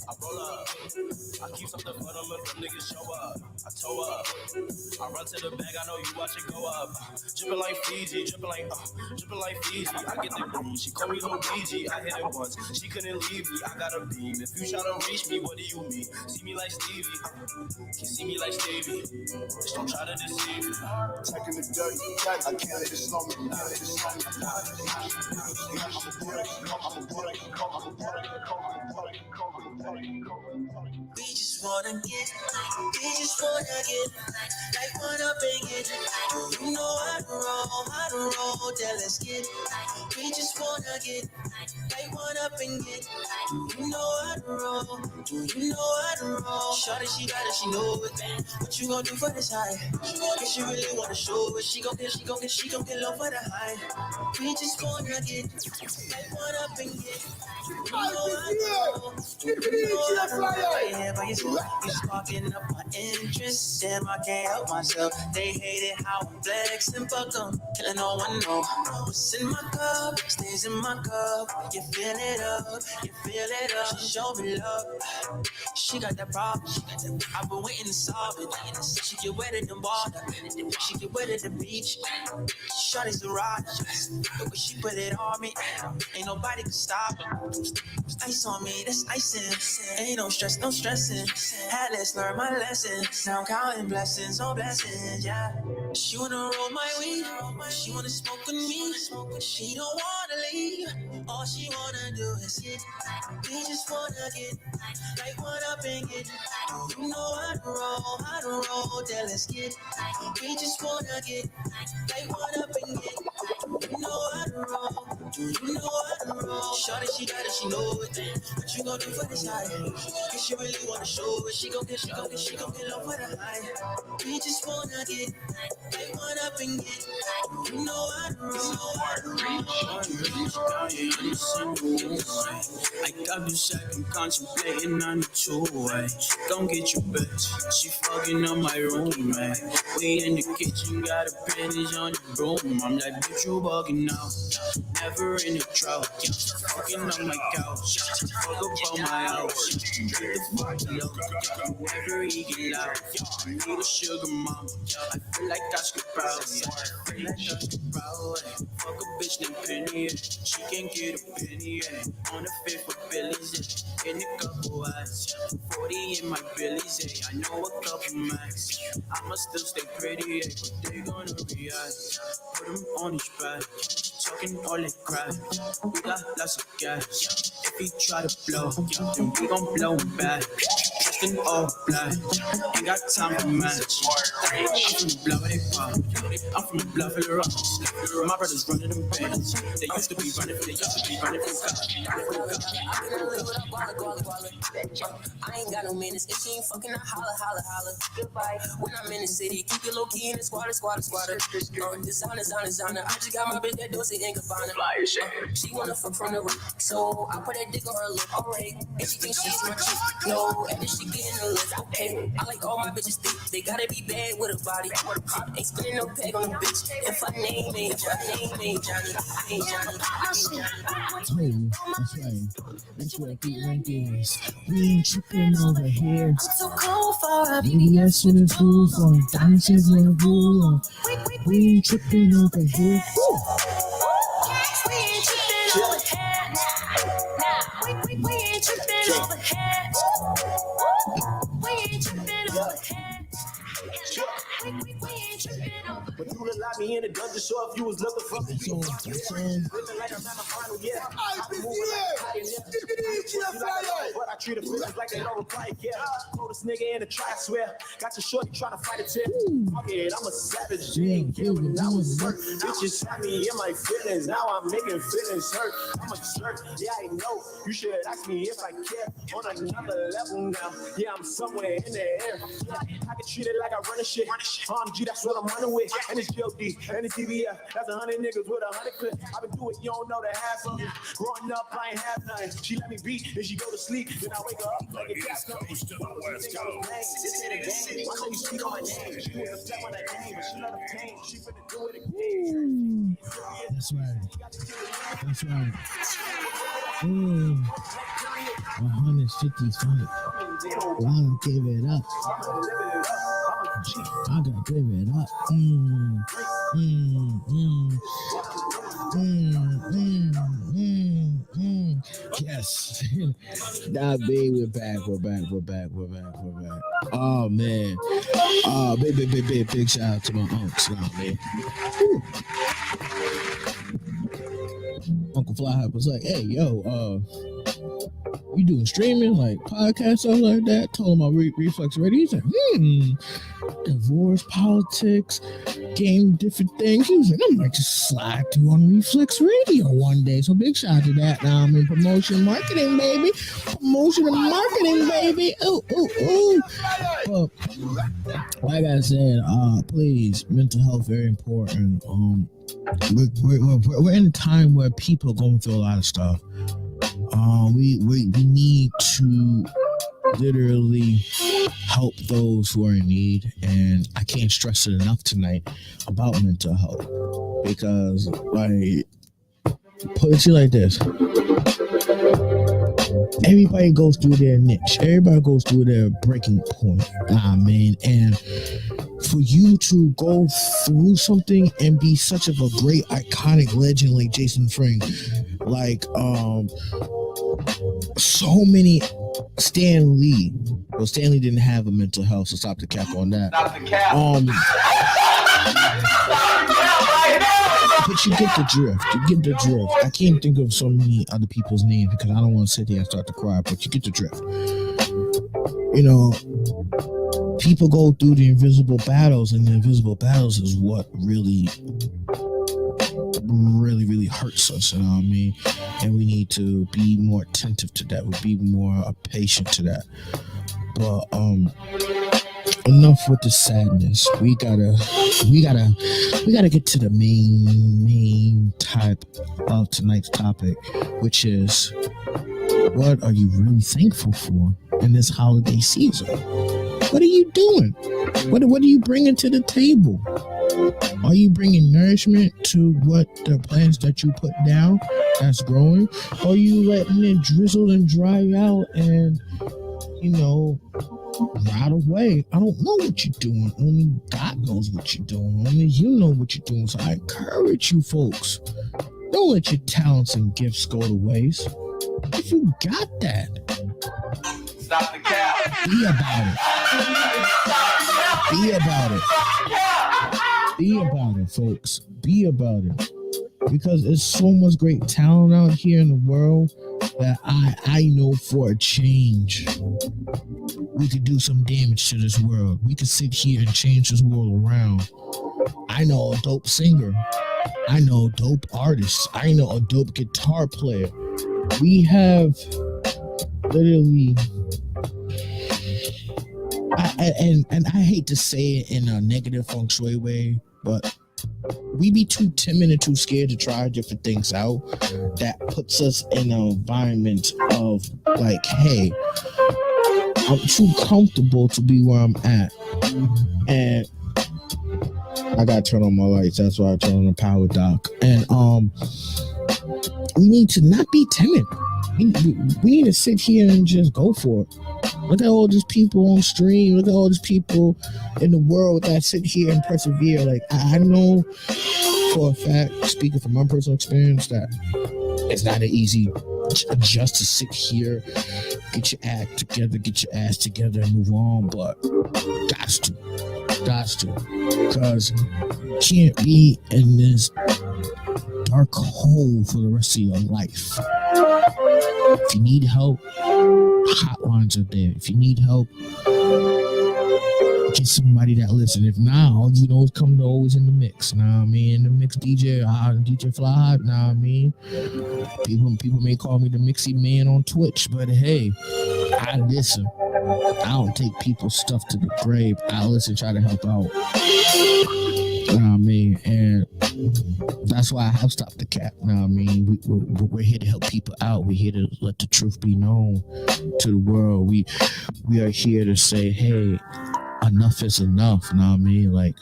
I roll up. I keep something for them if them niggas show up. I tow up. I run to the bag, I know you watch it go up. Drippin' like Fiji, drippin' like Fiji. I get the green, she call me Luigi. I hit it once, she couldn't leave me. I got a beam. If you try to reach me, what do you mean? See me like Stevie, can see me like Stevie. Just don't try to deceive me. Taking the dirty, I can't let it slow me. We just wanna get, like one up and get. You know how to roll, then let's get. We just wanna get, like one up and get. You know how to roll, you know how to roll. Shorty, she got it, she know it. What you gonna do for this high? If she really wanna show it, she gon' get low for the high. We just wanna get, like one up and get. You know how to roll, you know how to roll. Yeah, but you sparking up my interest. Damn, I can't help myself. They hate it how I'm flexing, fuck them. Killing no one know what's in my cup, stays in my cup. You fill it up, She show me love. She got that problem. I've been waiting to solve it. She get wet in the water. She get wet at the beach. Shorty's a ride. The way she put it on me, ain't nobody can stop her. Ice on me, that's icing. Ain't no stress, no stressing. Had let's learn my lesson. Now I'm counting blessings on blessings, yeah. She wanna roll my weed. She wanna smoke with me. She don't wanna leave. All she wanna do is get. We just wanna get. Like one up and get. You know how to roll, then let's get. We just wanna get. Like one up and get. You know how to roll, you know how to roll. Shorty, she got it, she know it. What you gon' do for this high? If she really wanna show it, she gon' get low for the high. We just wanna get, like one up and get. You know how to roll, I got this second contemplating on the two-way. Don't get your bitch, she fucking up my room, man. We in the kitchen, got a panties on the broom. I'm like, bitch, you bugging out. Never in the drought, fucking on my couch. Fuck up on my house. Get the fuck low, never eat loud. Need a sugar mama, I feel like I should proud. Fuck a bitch named Penny, she can't get a penny. On the fifth of Billy's, in a couple eyes. 40 in my Billy's, I know a couple max. I'ma still stay pretty, but they gonna react. Put them on his back, talking all that crap. We got lots of gas. If he try to blow, then we gon' blow him back. Dressed in all black, ain't got time to match. I'm from the block where they pop. I'm from the block where the rocks. My brothers running them bands. They used to be running for cops. I ain't got no minutes. If she ain't fucking, I holla. Goodbye. When I'm in the city, keep it low key in the squatter. Designer. I just got my bitch that Dolce and Gabbana. She wanna fuck from the roof, so I put that dick on her lip. Alright, and she thinks she's my chick. No, and then she she getting a lift. Hey, I like all my bitches thick. They gotta be bad with a body. Ain't spending no peg on the bitch. If her name ain't Johnny, ain't Johnny. That's right. That's what the rank is. We ain't tripping over here. I'm too cold for a BBS to the school for dancing for the rule. We ain't tripping over here. We ain't tripping over here. We ain't tripping over here. We ain't tripping over here. We ain't tripping over. But you done locked me in the dungeon, so if you was looking for me, you living like I'm at my final year. I'm moving like a pioneer. But I treat the bitches like they don't reply, yeah. Throw this nigga in the try, I swear. Got your shorty trying to fight a tip. Fuck it, I'm a savage, G. Killing, I was hurt. Bitches had me in my feelings, now I'm making feelings hurt. I'm a jerk, yeah, I know. You should ask me if I care. On another level now, yeah, I'm somewhere in the air. I can treat it like I run a shit. G, that's what I'm running with. And it's GOD, and it's DBF. That's 100 niggas with 100 clips. I've been doing it, you don't know the half of it. Growing up, I ain't have nothing. She let me beat, then she go to sleep. Then I wake her up like a gas company. This ain't the game. Why don't you speak on my name? She was upset when I came, but she love the pain. She finna do it again. That's right. That's right. 150 fight. Gotta give it up. I gotta give it up. Yes. Nah, babe, we're back. Oh man. Oh, big shout out to my unks now, man. Woo. Uncle Fly Hype was like, hey, yo, you doing streaming, like podcasts, stuff like that? Told him about Reflex Radio. He's like, divorce, politics, game, different things. He was like, I might just slide through on Reflex Radio one day. So big shout out to that. Now I'm in promotion marketing, baby. Promotion and marketing, baby. Ooh. Well, like I said, please, mental health very important. We're in a time where people are going through a lot of stuff. We need to literally help those who are in need, and I can't stress it enough tonight about mental health, because like, put it like this: everybody goes through their niche, everybody goes through their breaking point. And for you to go through something and be such of a great iconic legend like Jason Frank, like so many, Stan Lee. Well, Stan Lee didn't have a mental health, so stop the cap on that. Stop the cap. But you get the drift. I can't think of so many other people's names because I don't want to sit there and start to cry, but you get the drift. You know, people go through the invisible battles, and the invisible battles is what really hurts us, you know what I mean? And we need to be more attentive to that. We be more patient to that. But enough with the sadness. We gotta get to the main type of tonight's topic, which is, what are you really thankful for in this holiday season? What are you doing? What are you bringing to the table? Are you bringing nourishment to what the plants that you put down that's growing? Or are you letting it drizzle and dry out and, rot away? I don't know what you're doing. Only God knows what you're doing. Only you know what you're doing. So I encourage you folks, don't let your talents and gifts go to waste. If you got that, Stop the cap. be about it. Be about it. Be about it, folks. Be about it. Because there's so much great talent out here in the world that I know for a change, we could do some damage to this world. We could sit here and change this world around. I know a dope singer. I know dope artists. I know a dope guitar player. We have literally, and I hate to say it in a negative feng shui way, but we be too timid and too scared to try different things out. That puts us in an environment of like, hey, I'm too comfortable to be where I'm at. And I gotta turn on my lights. That's why I turn on the power dock. And we need to not be timid. We need to sit here and just go for it. Look at all these people on stream. Look at all these people in the world that sit here and persevere. Like, I know for a fact, speaking from my personal experience, that it's not an easy just to sit here, get your act together, get your ass together and move on, but got to. Because you can't be in this dark hole for the rest of your life. If you need help, hotlines are there. If you need help, get somebody that listen. If not, all you know is come to always in the mix. Nah, I mean, the mix DJ, DJ Fly. Nah, I mean, people may call me the Mixy Man on Twitch, but hey, I listen. I don't take people's stuff to the grave. I listen, try to help out. You know what I mean? And that's why I have stopped the cap. You know what I mean? We're here to help people out. We're here to let the truth be known to the world. We are here to say, hey, enough is enough. You know what I mean? Like,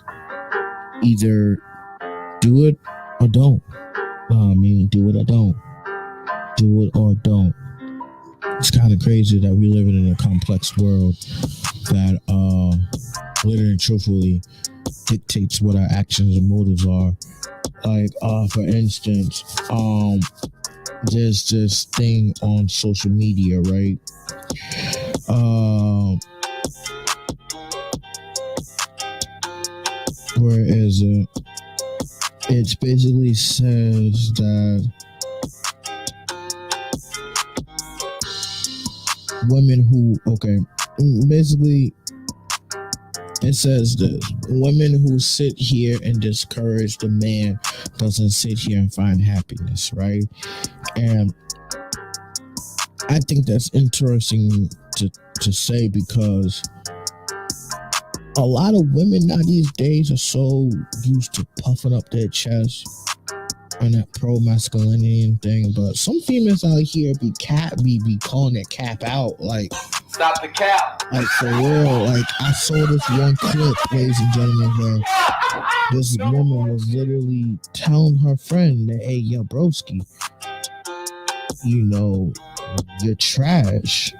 either do it or don't. You know what I mean? Do it or don't. Do it or don't. It's kind of crazy that we live in a complex world that literally and truthfully dictates what our actions and motives are. Like, for instance, there's this thing on social media, right? Where is it? It basically says that women who, basically it says this: women who sit here and discourage the man doesn't sit here and find happiness, right? And I think that's interesting to say, because a lot of women now these days are so used to puffing up their chest and that pro-masculinity thing, but some females out here be calling that cap out, like, Stop the cap. like, for real. Like, I saw this one clip, ladies and gentlemen, where this woman was literally telling her friend that, hey, yo, broski, you know, you're trash.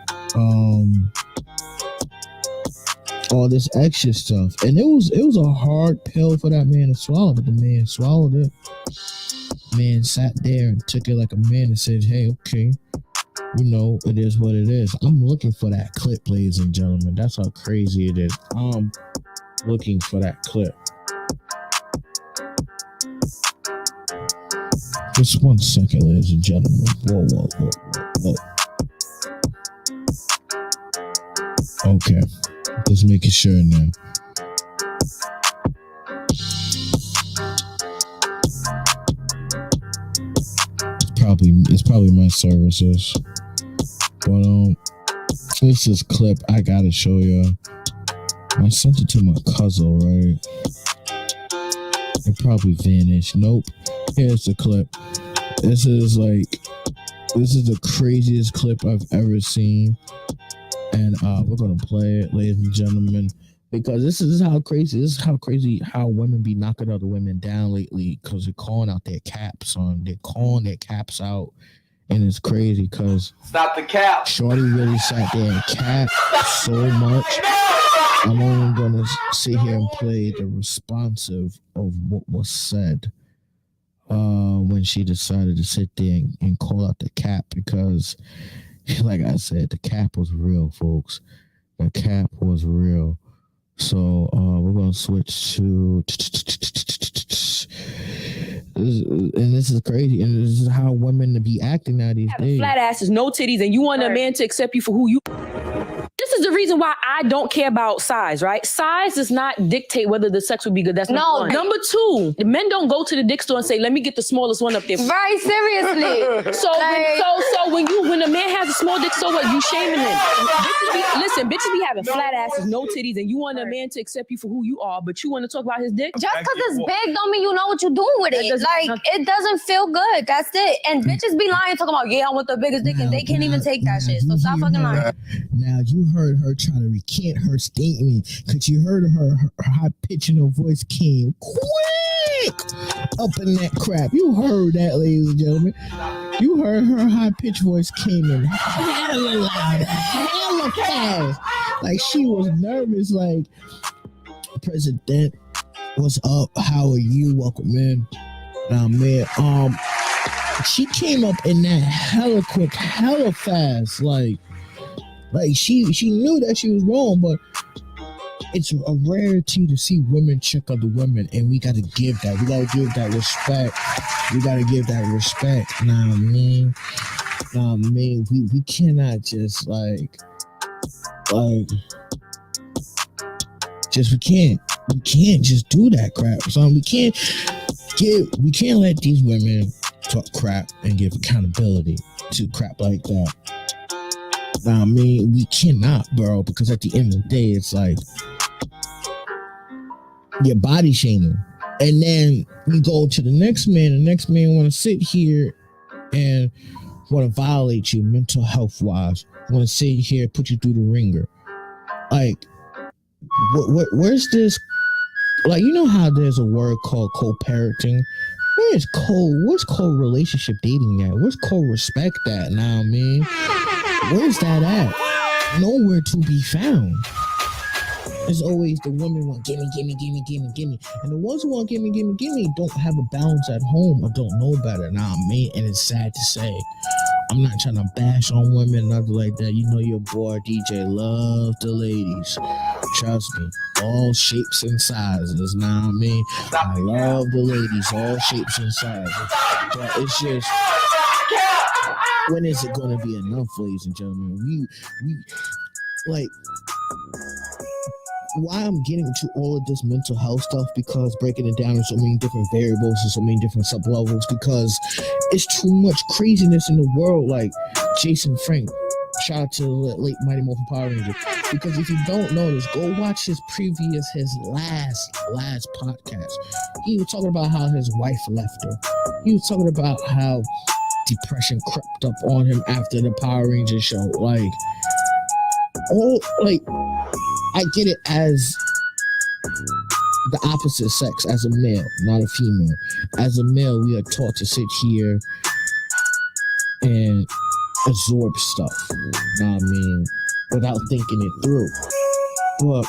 All this extra stuff. And it was a hard pill for that man to swallow, but the man swallowed it. Man sat there and took it like a man and said, hey, okay, you know, it is what it is. I'm looking for that clip, ladies and gentlemen. That's how crazy it is. I'm looking for that clip. Just 1 second, ladies and gentlemen. Whoa. Okay. Just making sure now. It's probably my services. But this is clip I gotta show you. I sent it to my cousin, right? It probably vanished. Nope. Here's the clip. This is the craziest clip I've ever seen. And we're gonna play it, ladies and gentlemen, because this is how crazy how women be knocking other women down lately, because they're calling out their caps on. They're calling their caps out, and it's crazy because Stop the cap. Shorty really sat there and capped so much. I'm only gonna sit here and play the responsive of what was said when she decided to sit there and call out the cap, because, like I said, the cap was real, folks. The cap was real. So we're gonna switch to, and this is crazy, and this is how women to be acting now these days. Flat asses, no titties, and you want a man to accept you for who you. This is the reason why I don't care about size, right? Size does not dictate whether the sex would be good. That's number one. Number two, the men don't go to the dick store and say, "Let me get the smallest one up there." Right, seriously. So when a man has a small dick, so what? You shaming him? Bitches be having flat asses, no titties, and you want a man to accept you for who you are, but you want to talk about his dick? Just because it's big don't mean you know what you're doing with it. Like, it doesn't feel good. That's it. And bitches be lying, talking about, yeah, I want the biggest dick, and they can't even take that shit. So stop fucking lying. Now, you heard her her trying to recant her statement because you heard her high pitch in her voice came quick up in that crap. You heard that, ladies and gentlemen. You heard her high pitched voice came in hella loud, hella fast. Like she was nervous. Like, President, what's up? How are you? Welcome in. Now, man, she came up in that hella quick, hella fast. Like she knew that she was wrong, but it's a rarity to see women check other women, and we gotta give that. We gotta give that respect. We gotta give that respect. Nah, man. We cannot just we can't just do that crap. So we can't let these women talk crap and give accountability to crap like that. Now, we cannot, bro, because at the end of the day, it's like you're body shaming. And then we go to the next man. The next man want to sit here and want to violate you mental health wise. Want to sit here, put you through the ringer. Like, where's this? Like, you know how there's a word called co-parenting? Where's co-relationship dating at? Where's co-respect at now, man? Where's that at? Nowhere to be found. It's always the women want gimme. And the ones who want gimme don't have a balance at home or don't know better. Now, man, and it's sad to say. I'm not trying to bash on women, nothing like that. You know your boy DJ love the ladies. Trust me, all shapes and sizes. Now, I love the ladies, all shapes and sizes. But it's just, when is it going to be enough, ladies and gentlemen? We like, why I'm getting into all of this mental health stuff, because breaking it down in so many different variables and so many different sub levels, because it's too much craziness in the world. Like Jason Frank, shout out to the late Mighty Morphin Power Ranger. Because if you don't know this, go watch his last podcast. He was talking about how his wife left her. He was talking about how depression crept up on him after the Power Ranger show. I get it as the opposite sex, as a male, not a female. As a male, we are taught to sit here and absorb stuff, without thinking it through. But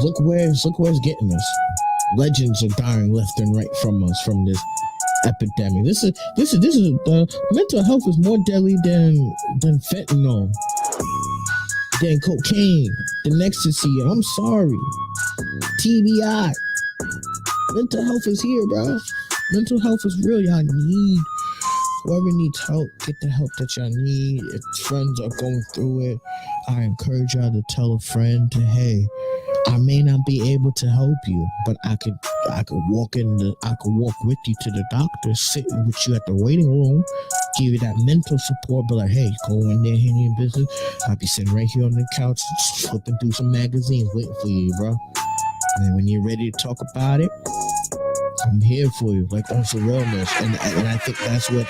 look where it's getting us. Legends are dying left and right from us from this epidemic. This is mental health is more deadly than fentanyl, than cocaine, than ecstasy. I'm sorry. TBI. Mental health is here, bro. Mental health is real. Y'all need, whoever needs help, get the help that y'all need. If friends are going through it, I encourage y'all to tell a friend to, hey, I may not be able to help you, but I could walk with you to the doctor, sit with you at the waiting room, give you that mental support, be like, hey, go in there, handle your business. I'll be sitting right here on the couch, flipping through some magazines, waiting for you, bro. And when you're ready to talk about it, I'm here for you, like on some realness. And I think that's what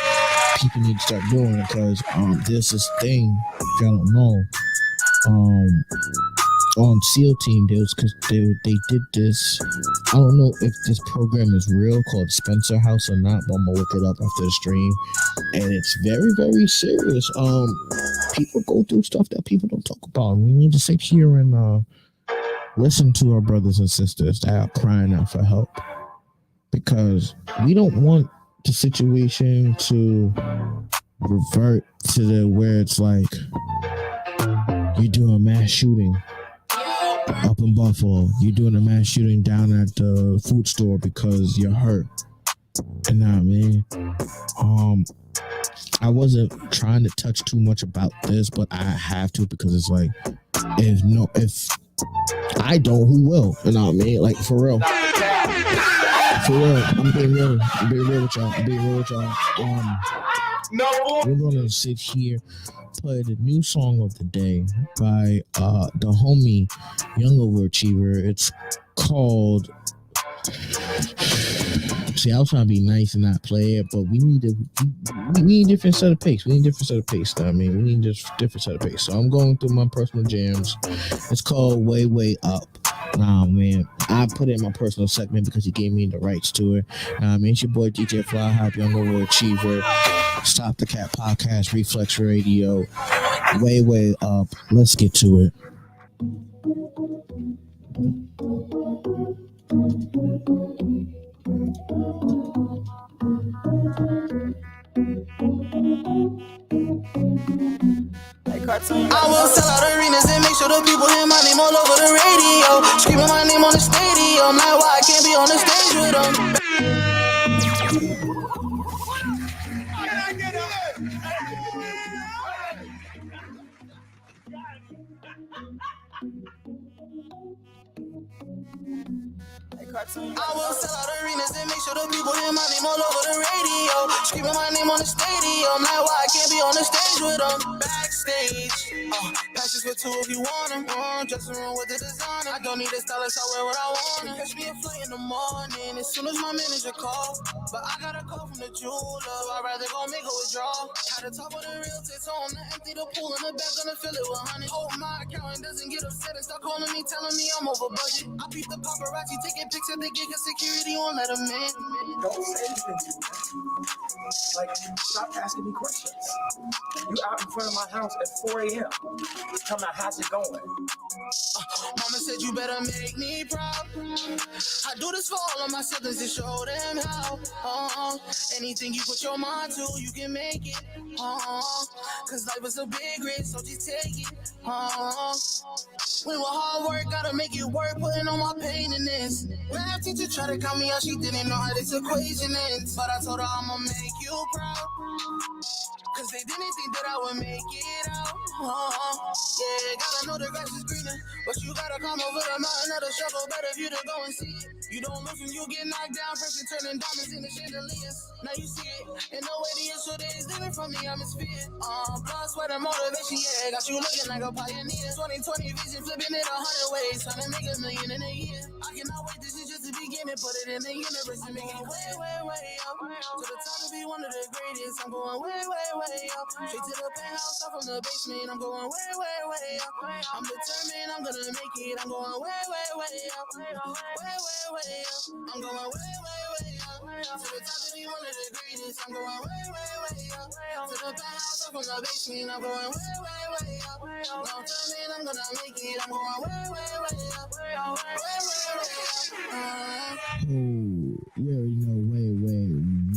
people need to start doing, because there's this thing, if y'all don't know, on SEAL Team, they did this. I don't know if this program is real, called Spencer House or not, but I'm gonna look it up after the stream. And it's very, very serious. People go through stuff that people don't talk about. We need to sit here and listen to our brothers and sisters that are crying out for help, because we don't want the situation to revert to where it's like you do a mass shooting up in Buffalo. You're doing a mass shooting down at the food store because you're hurt. And I wasn't trying to touch too much about this, but I have to, because it's like, if I don't, who will? You know what I mean? Like, for real. For real. I'm being real with y'all. We're gonna sit here, play the new song of the day by the homie Young Overachiever. It's called See, I was trying to be nice and not play it, but we need a different set of pace. We need a different set of pace. I mean, we need a different set of pace. So I'm going through my personal jams. It's called Way Way Up. Nah, man, I put it in my personal segment because he gave me the rights to it. Nah, man, it's your boy DJ Fly Hype, young overachiever. Stop the Cap Podcast, Reflex Radio. Way Way Up. Let's get to it. I will sell out arenas and make sure the people hear my name all over the radio. Screaming my name on the stadium, like why I can't be on the stage with them. I will sell out arenas and make sure the people hear my name all over the radio. Screaming my name on the stadium, like why I can't be on the stage with them. Backstage, passes for two if you want them. Dressing room with the designer. I don't need a stylist, I wear what I want. Catch me a flight in the morning as soon as my manager call. But I got a call from the jeweler, I'd rather go make a withdrawal. Had to talk with the realtor, told him to empty the pool in the back, gonna fill it with honey. Hope my accountant doesn't get upset and start calling me, telling me I'm over budget. I beat the paparazzi, taking pics at the gig, cause security won't let him in. Don't say anything to me. Like, stop asking me questions. You out in front of my house at 4 a.m. Come out, how's it going? Mama said you better make me proud. I do this for all of my siblings to show them how. Anything you put your mind to, you can make it. Cause life is a big risk, so just take it. When with hard work, gotta make it work, putting on my pain in this. Math teacher tried to count me out, she didn't know how this equation ends. But I told her I'ma make you proud. Cause they didn't think that I would make it out. Yeah, gotta know the grass is greener. But you gotta come over the mountain of the struggle. Better view to go and see it. You don't lose when you get knocked down. First and turning diamonds in the chandeliers. Now you see it. And no way the yesterday is living from the atmosphere. Blood, sweat, and motivation, yeah. Got you looking like a pioneer. 2020 vision, flipping it 100 ways. Trying to make $1 million in a year. I cannot wait, this is just the beginning. Put it in the universe and make it way, way, way up. To the top to be one of the greatest. I'm going way, way, way up. Straight to the penthouse, up from the basement. I'm going way, way, way up. I'm determined, I'm gonna make it. I'm going way, way, way up. Way, way, way up. I'm going way, way, way up. To the top to be one of the greatest. I'm going way, way, way up. To the penthouse, up from the basement. I'm going way, way, way up. I'm determined, I'm gonna make it. I'm going way, way, way up. Way, way, way up. You already know,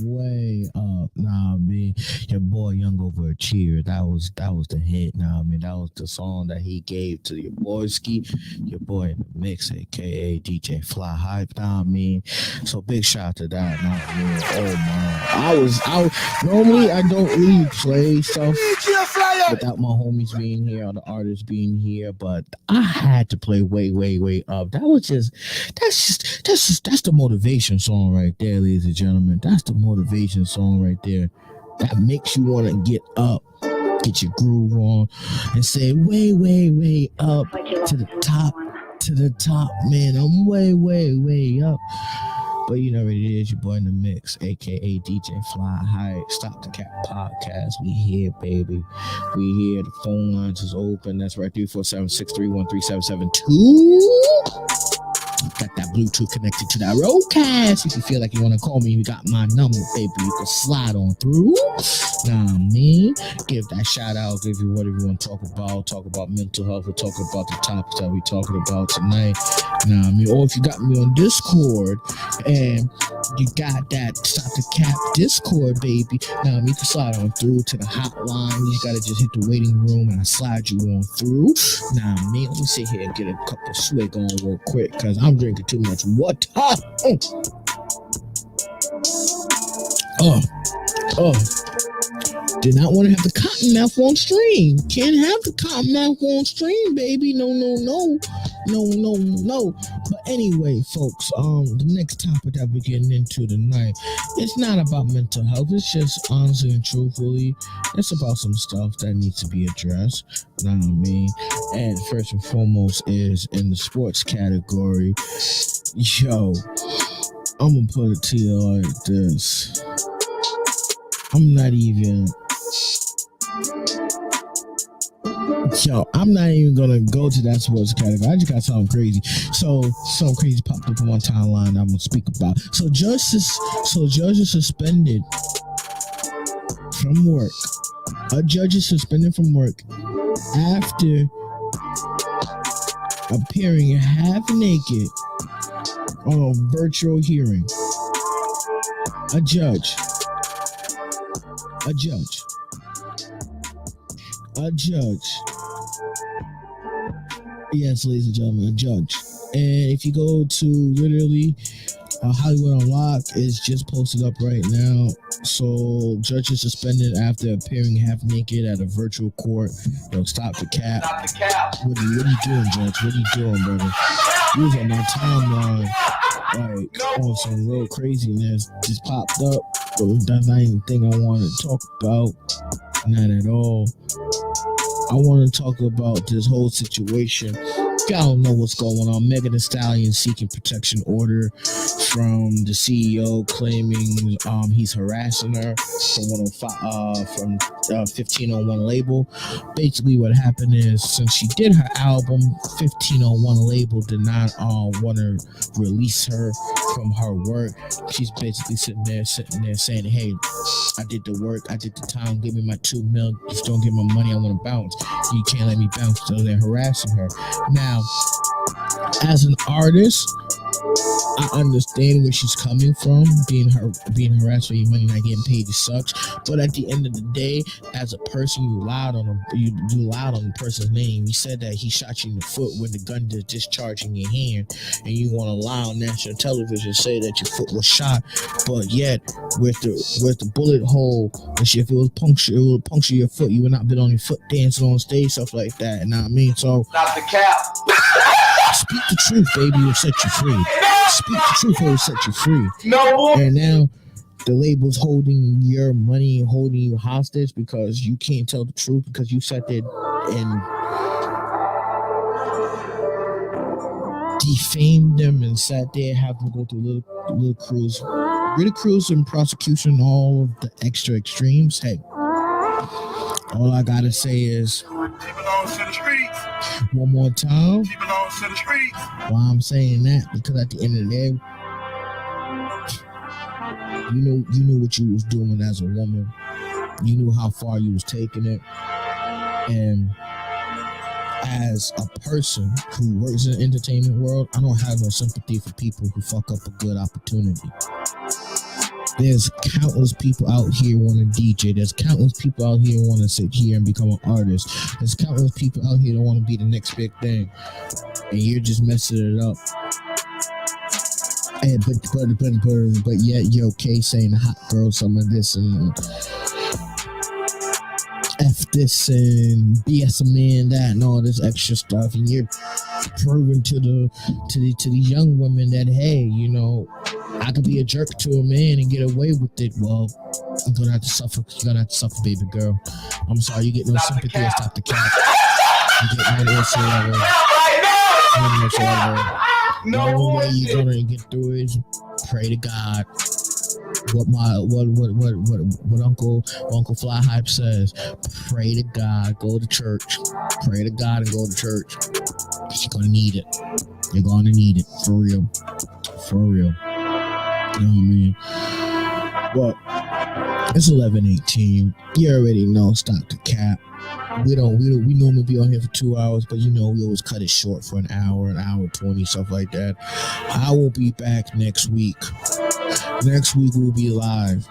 way up. Nah, man, your boy Young Overachiever. That was the hit. Nah, man, that was the song that he gave to your boy Ski, your boy in the mix, aka DJ Fly Hype. Nah, man. So big shout to that. Nah, man. Oh man, normally I don't really play stuff without my homies being here or the artists being here, but I had to play way up. That's the motivation song right there, ladies and gentlemen. That's the motivation song right there. That makes you want to get up, get your groove on, and say way up to the top, man. I'm way up. But you know what it is, your boy in the mix, aka DJ Fly High. Stop the Cap Podcast. We here, baby. We here. The phone lines is open. That's right, 347-631-3772. Got that Bluetooth connected to that roadcast. If you feel like you want to call me, you got my number, baby. You can slide on through. Nah, me. Give that shout out. Give you whatever you want to talk about. Talk about mental health. Or talk about the topics that we talking about tonight. Nah, me. Or if you got me on Discord and you got that Stop the Cap Discord, baby. Nah, you can slide on through to the hotline. You gotta just hit the waiting room and I slide you on through. Nah, me. Let me sit here and get a cup of swig on real quick because I'm drinking too much water. Did not want to have the cotton mouth on stream. Can't have the cotton mouth on stream, baby. No. But anyway, folks, the next topic that we're getting into tonight, it's not about mental health. It's just honestly and truthfully, it's about some stuff that needs to be addressed. You know what I mean? And first and foremost is in the sports category. Yo, I'm gonna put it to you like this. I'm not even gonna go to that sports category. I just got something crazy. So something crazy popped up on my timeline I'm gonna speak about. So judge is suspended from work. A judge is suspended from work after appearing half naked on a virtual hearing. A judge. Yes, ladies and gentlemen, a judge. And if you go to literally Hollywood Unlocked, is just posted up right now. So judge is suspended after appearing half naked at a virtual court. Stop the cap. What are you doing, Judge? What are you doing, brother? You was on my timeline, like on some real craziness just popped up. But that's not even the thing I want to talk about. Not at all. I want to talk about this whole situation. I don't know what's going on. Megan Thee Stallion seeking protection order from the CEO, claiming he's harassing her from 1501 label. Basically, what happened is, since she did her album, 1501 label did not want to release her from her work. She's basically sitting there saying, "Hey, I did the work, I did the time, give me my $2 million. Just don't give me my money, I want to bounce. You can't let me bounce." So they're harassing her. Now, as an artist, I understand where she's coming from, being harassed for your money, not getting paid, sucks. But at the end of the day, as a person, you lied on the person's name. You said that he shot you in the foot with the gun that's discharged in your hand, and you want to lie on national television, say that your foot was shot, but yet with the bullet hole, if it was puncture, it would puncture your foot. You would not been on your foot dancing on stage, stuff like that. You know what I mean? So Stop the cap. Speak the truth, baby, will set you free. Speak the truth, it will set you free. No boy. And now the label's holding your money, holding you hostage because you can't tell the truth, because you sat there and defamed them and sat there having to go through little cruise, ridicule and prosecution, all of the extra extremes. Hey, all I gotta say is, one more time. Why I'm saying that, because at the end of the day, you knew what you was doing as a woman. You knew how far you was taking it. And as a person who works in the entertainment world, I don't have no sympathy for people who fuck up a good opportunity. There's countless people out here want to DJ. There's countless people out here want to sit here and become an artist. There's countless people out here that want to be the next big thing, and you're just messing it up. And but yet you're okay saying hot girl some of this and F this and BS a man that and all this extra stuff, and you're proving to the young women that, hey, you know, I could be a jerk to a man and get away with it. Well, I'm gonna have to suffer. You're gonna have to suffer, baby girl. I'm sorry, you get no sympathy or stop the cap. You get no whatsoever. The only way you're gonna get through it is pray to God. What Uncle Fly Hype says, pray to God, go to church. Pray to God and go to church. You're gonna need it. You're gonna need it. For real. For real. You know what I mean? But it's 11:18. You already know, stop the cap. We normally be on here for 2 hours, but you know we always cut it short for an hour 20, stuff like that. I will be back next week. Next week we'll be live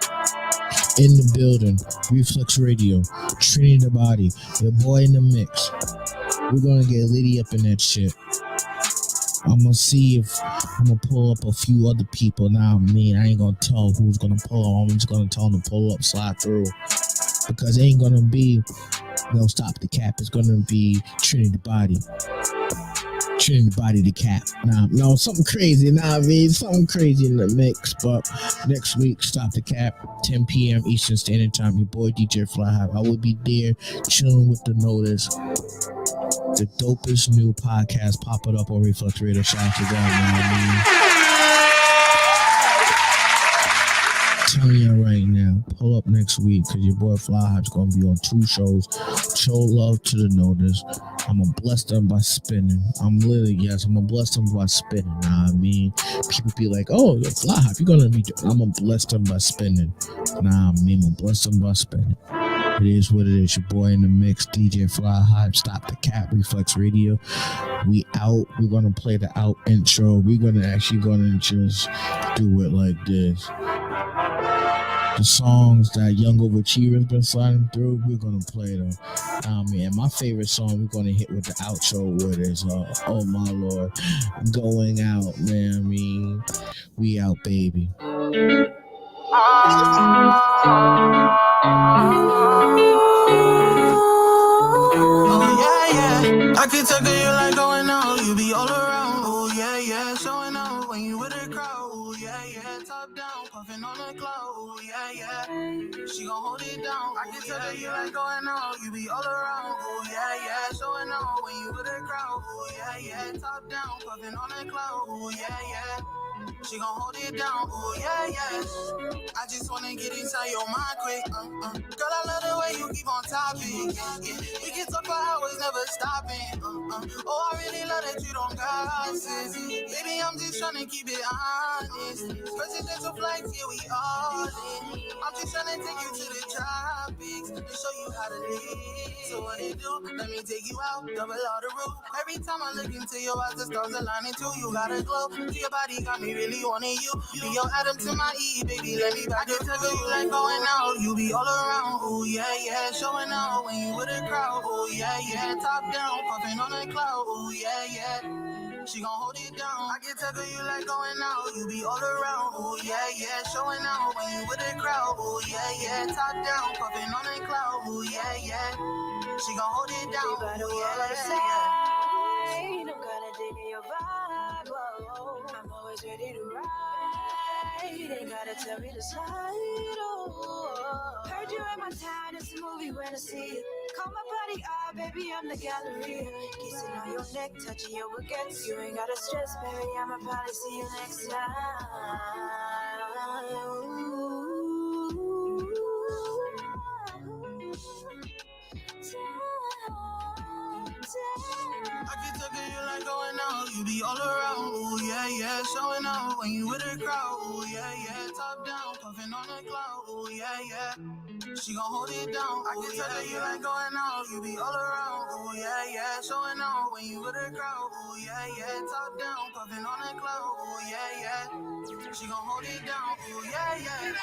in the building. Reflex Radio, Trinity the Body, your boy in the mix. We're gonna get Liddy up in that shit. I'm gonna see if I'm gonna pull up a few other people. Now, I ain't gonna tell who's gonna pull up. I'm just gonna tell them to pull up, slide through, because it ain't gonna be no Stop the Cap. It's gonna be Trinity the Body. Trinity the Body the Cap. No, something crazy. Something crazy in the mix. But next week, Stop the Cap, 10 p.m. Eastern Standard Time. Your boy DJ Fly High. I will be there chilling with the Notice. The dopest new podcast popping up on Reflex Radio. Shout out to them, pull up next week because your boy Fly Hype's gonna be on 2 shows. Show love to the notice. I'm gonna bless them by spinning. I'm gonna bless them by spinning. Nah, I mean, people be like, oh, Fly Hype, you're gonna be. I'm gonna bless them by spinning. Nah, I mean, I'm gonna bless them by spinning. It is what it is. Your boy in the mix, DJ Fly Hype. Stop the Cap, Reflex Radio. We out. We're gonna play the out intro. We're gonna just do it like this. The songs that Young Overachiever's been sliding through, we're gonna play them. And my favorite song we're gonna hit with the outro with is oh my Lord, Going Out, man. I mean, we out, baby. I can tell that you like going out, you be all around. Oh yeah, yeah, showing out when you with a crowd. Oh yeah, yeah, top down, puffing on the cloud. Oh yeah, yeah, she gon' hold it down. I can tell that you like going out, you be all around. Oh yeah, yeah, showing out when you with a crowd. Oh yeah, yeah, top down, puffing on the cloud. Oh yeah, yeah. She gon' hold it down, oh yeah, yeah. I just wanna get inside your mind quick, Girl, I love the way you keep on topic, yeah. We can talk for hours, never stopping, Oh, I really love that you don't gossip. Baby, I'm just tryna keep it honest. Presidential flights, yeah, we all in. I'm just tryna take you to the tropics and show you how to live. So what it do? Let me take you out, double all the roof. Every time I look into your eyes, the stars aligning too. You got a glow, your body got me really wanting you. Be your Adam to my E, baby, let me back it. Tell you like going out, you be all around. Oh yeah, yeah, showing out when you with a crowd. Oh yeah, yeah, top down, puffing on the cloud. Oh yeah, yeah. She gon' hold it down. I can tell her you like going out. You be all around. Oh yeah, yeah. Showing out when you with the crowd. Oh yeah, yeah. Top down, puffing on the cloud. Oh yeah, yeah. She gon' hold it down. Oh yeah, I'm gonna dig in your vibe. Whoa. I'm always ready to ride. Ain't gotta tell me to slide. Oh, heard you in my town. It's a movie when I see you. Call my body art, baby, I'm the gallery. Kissing on your neck, touching your baguettes. You ain't gotta stress, baby, I'ma probably see you next time. I can tell that you like going out, you be all around. Oh yeah, yeah, showing out when you with a crowd. Oh yeah, yeah, top down, puffing on the cloud. Oh yeah, yeah, she gon' hold it down. I can tell that you like going out, you be all around. Oh yeah, yeah, showing out when you with a crowd. Oh yeah, yeah, top down, puffing on the cloud. Oh yeah, yeah, she gon' hold it down. Oh yeah, yeah.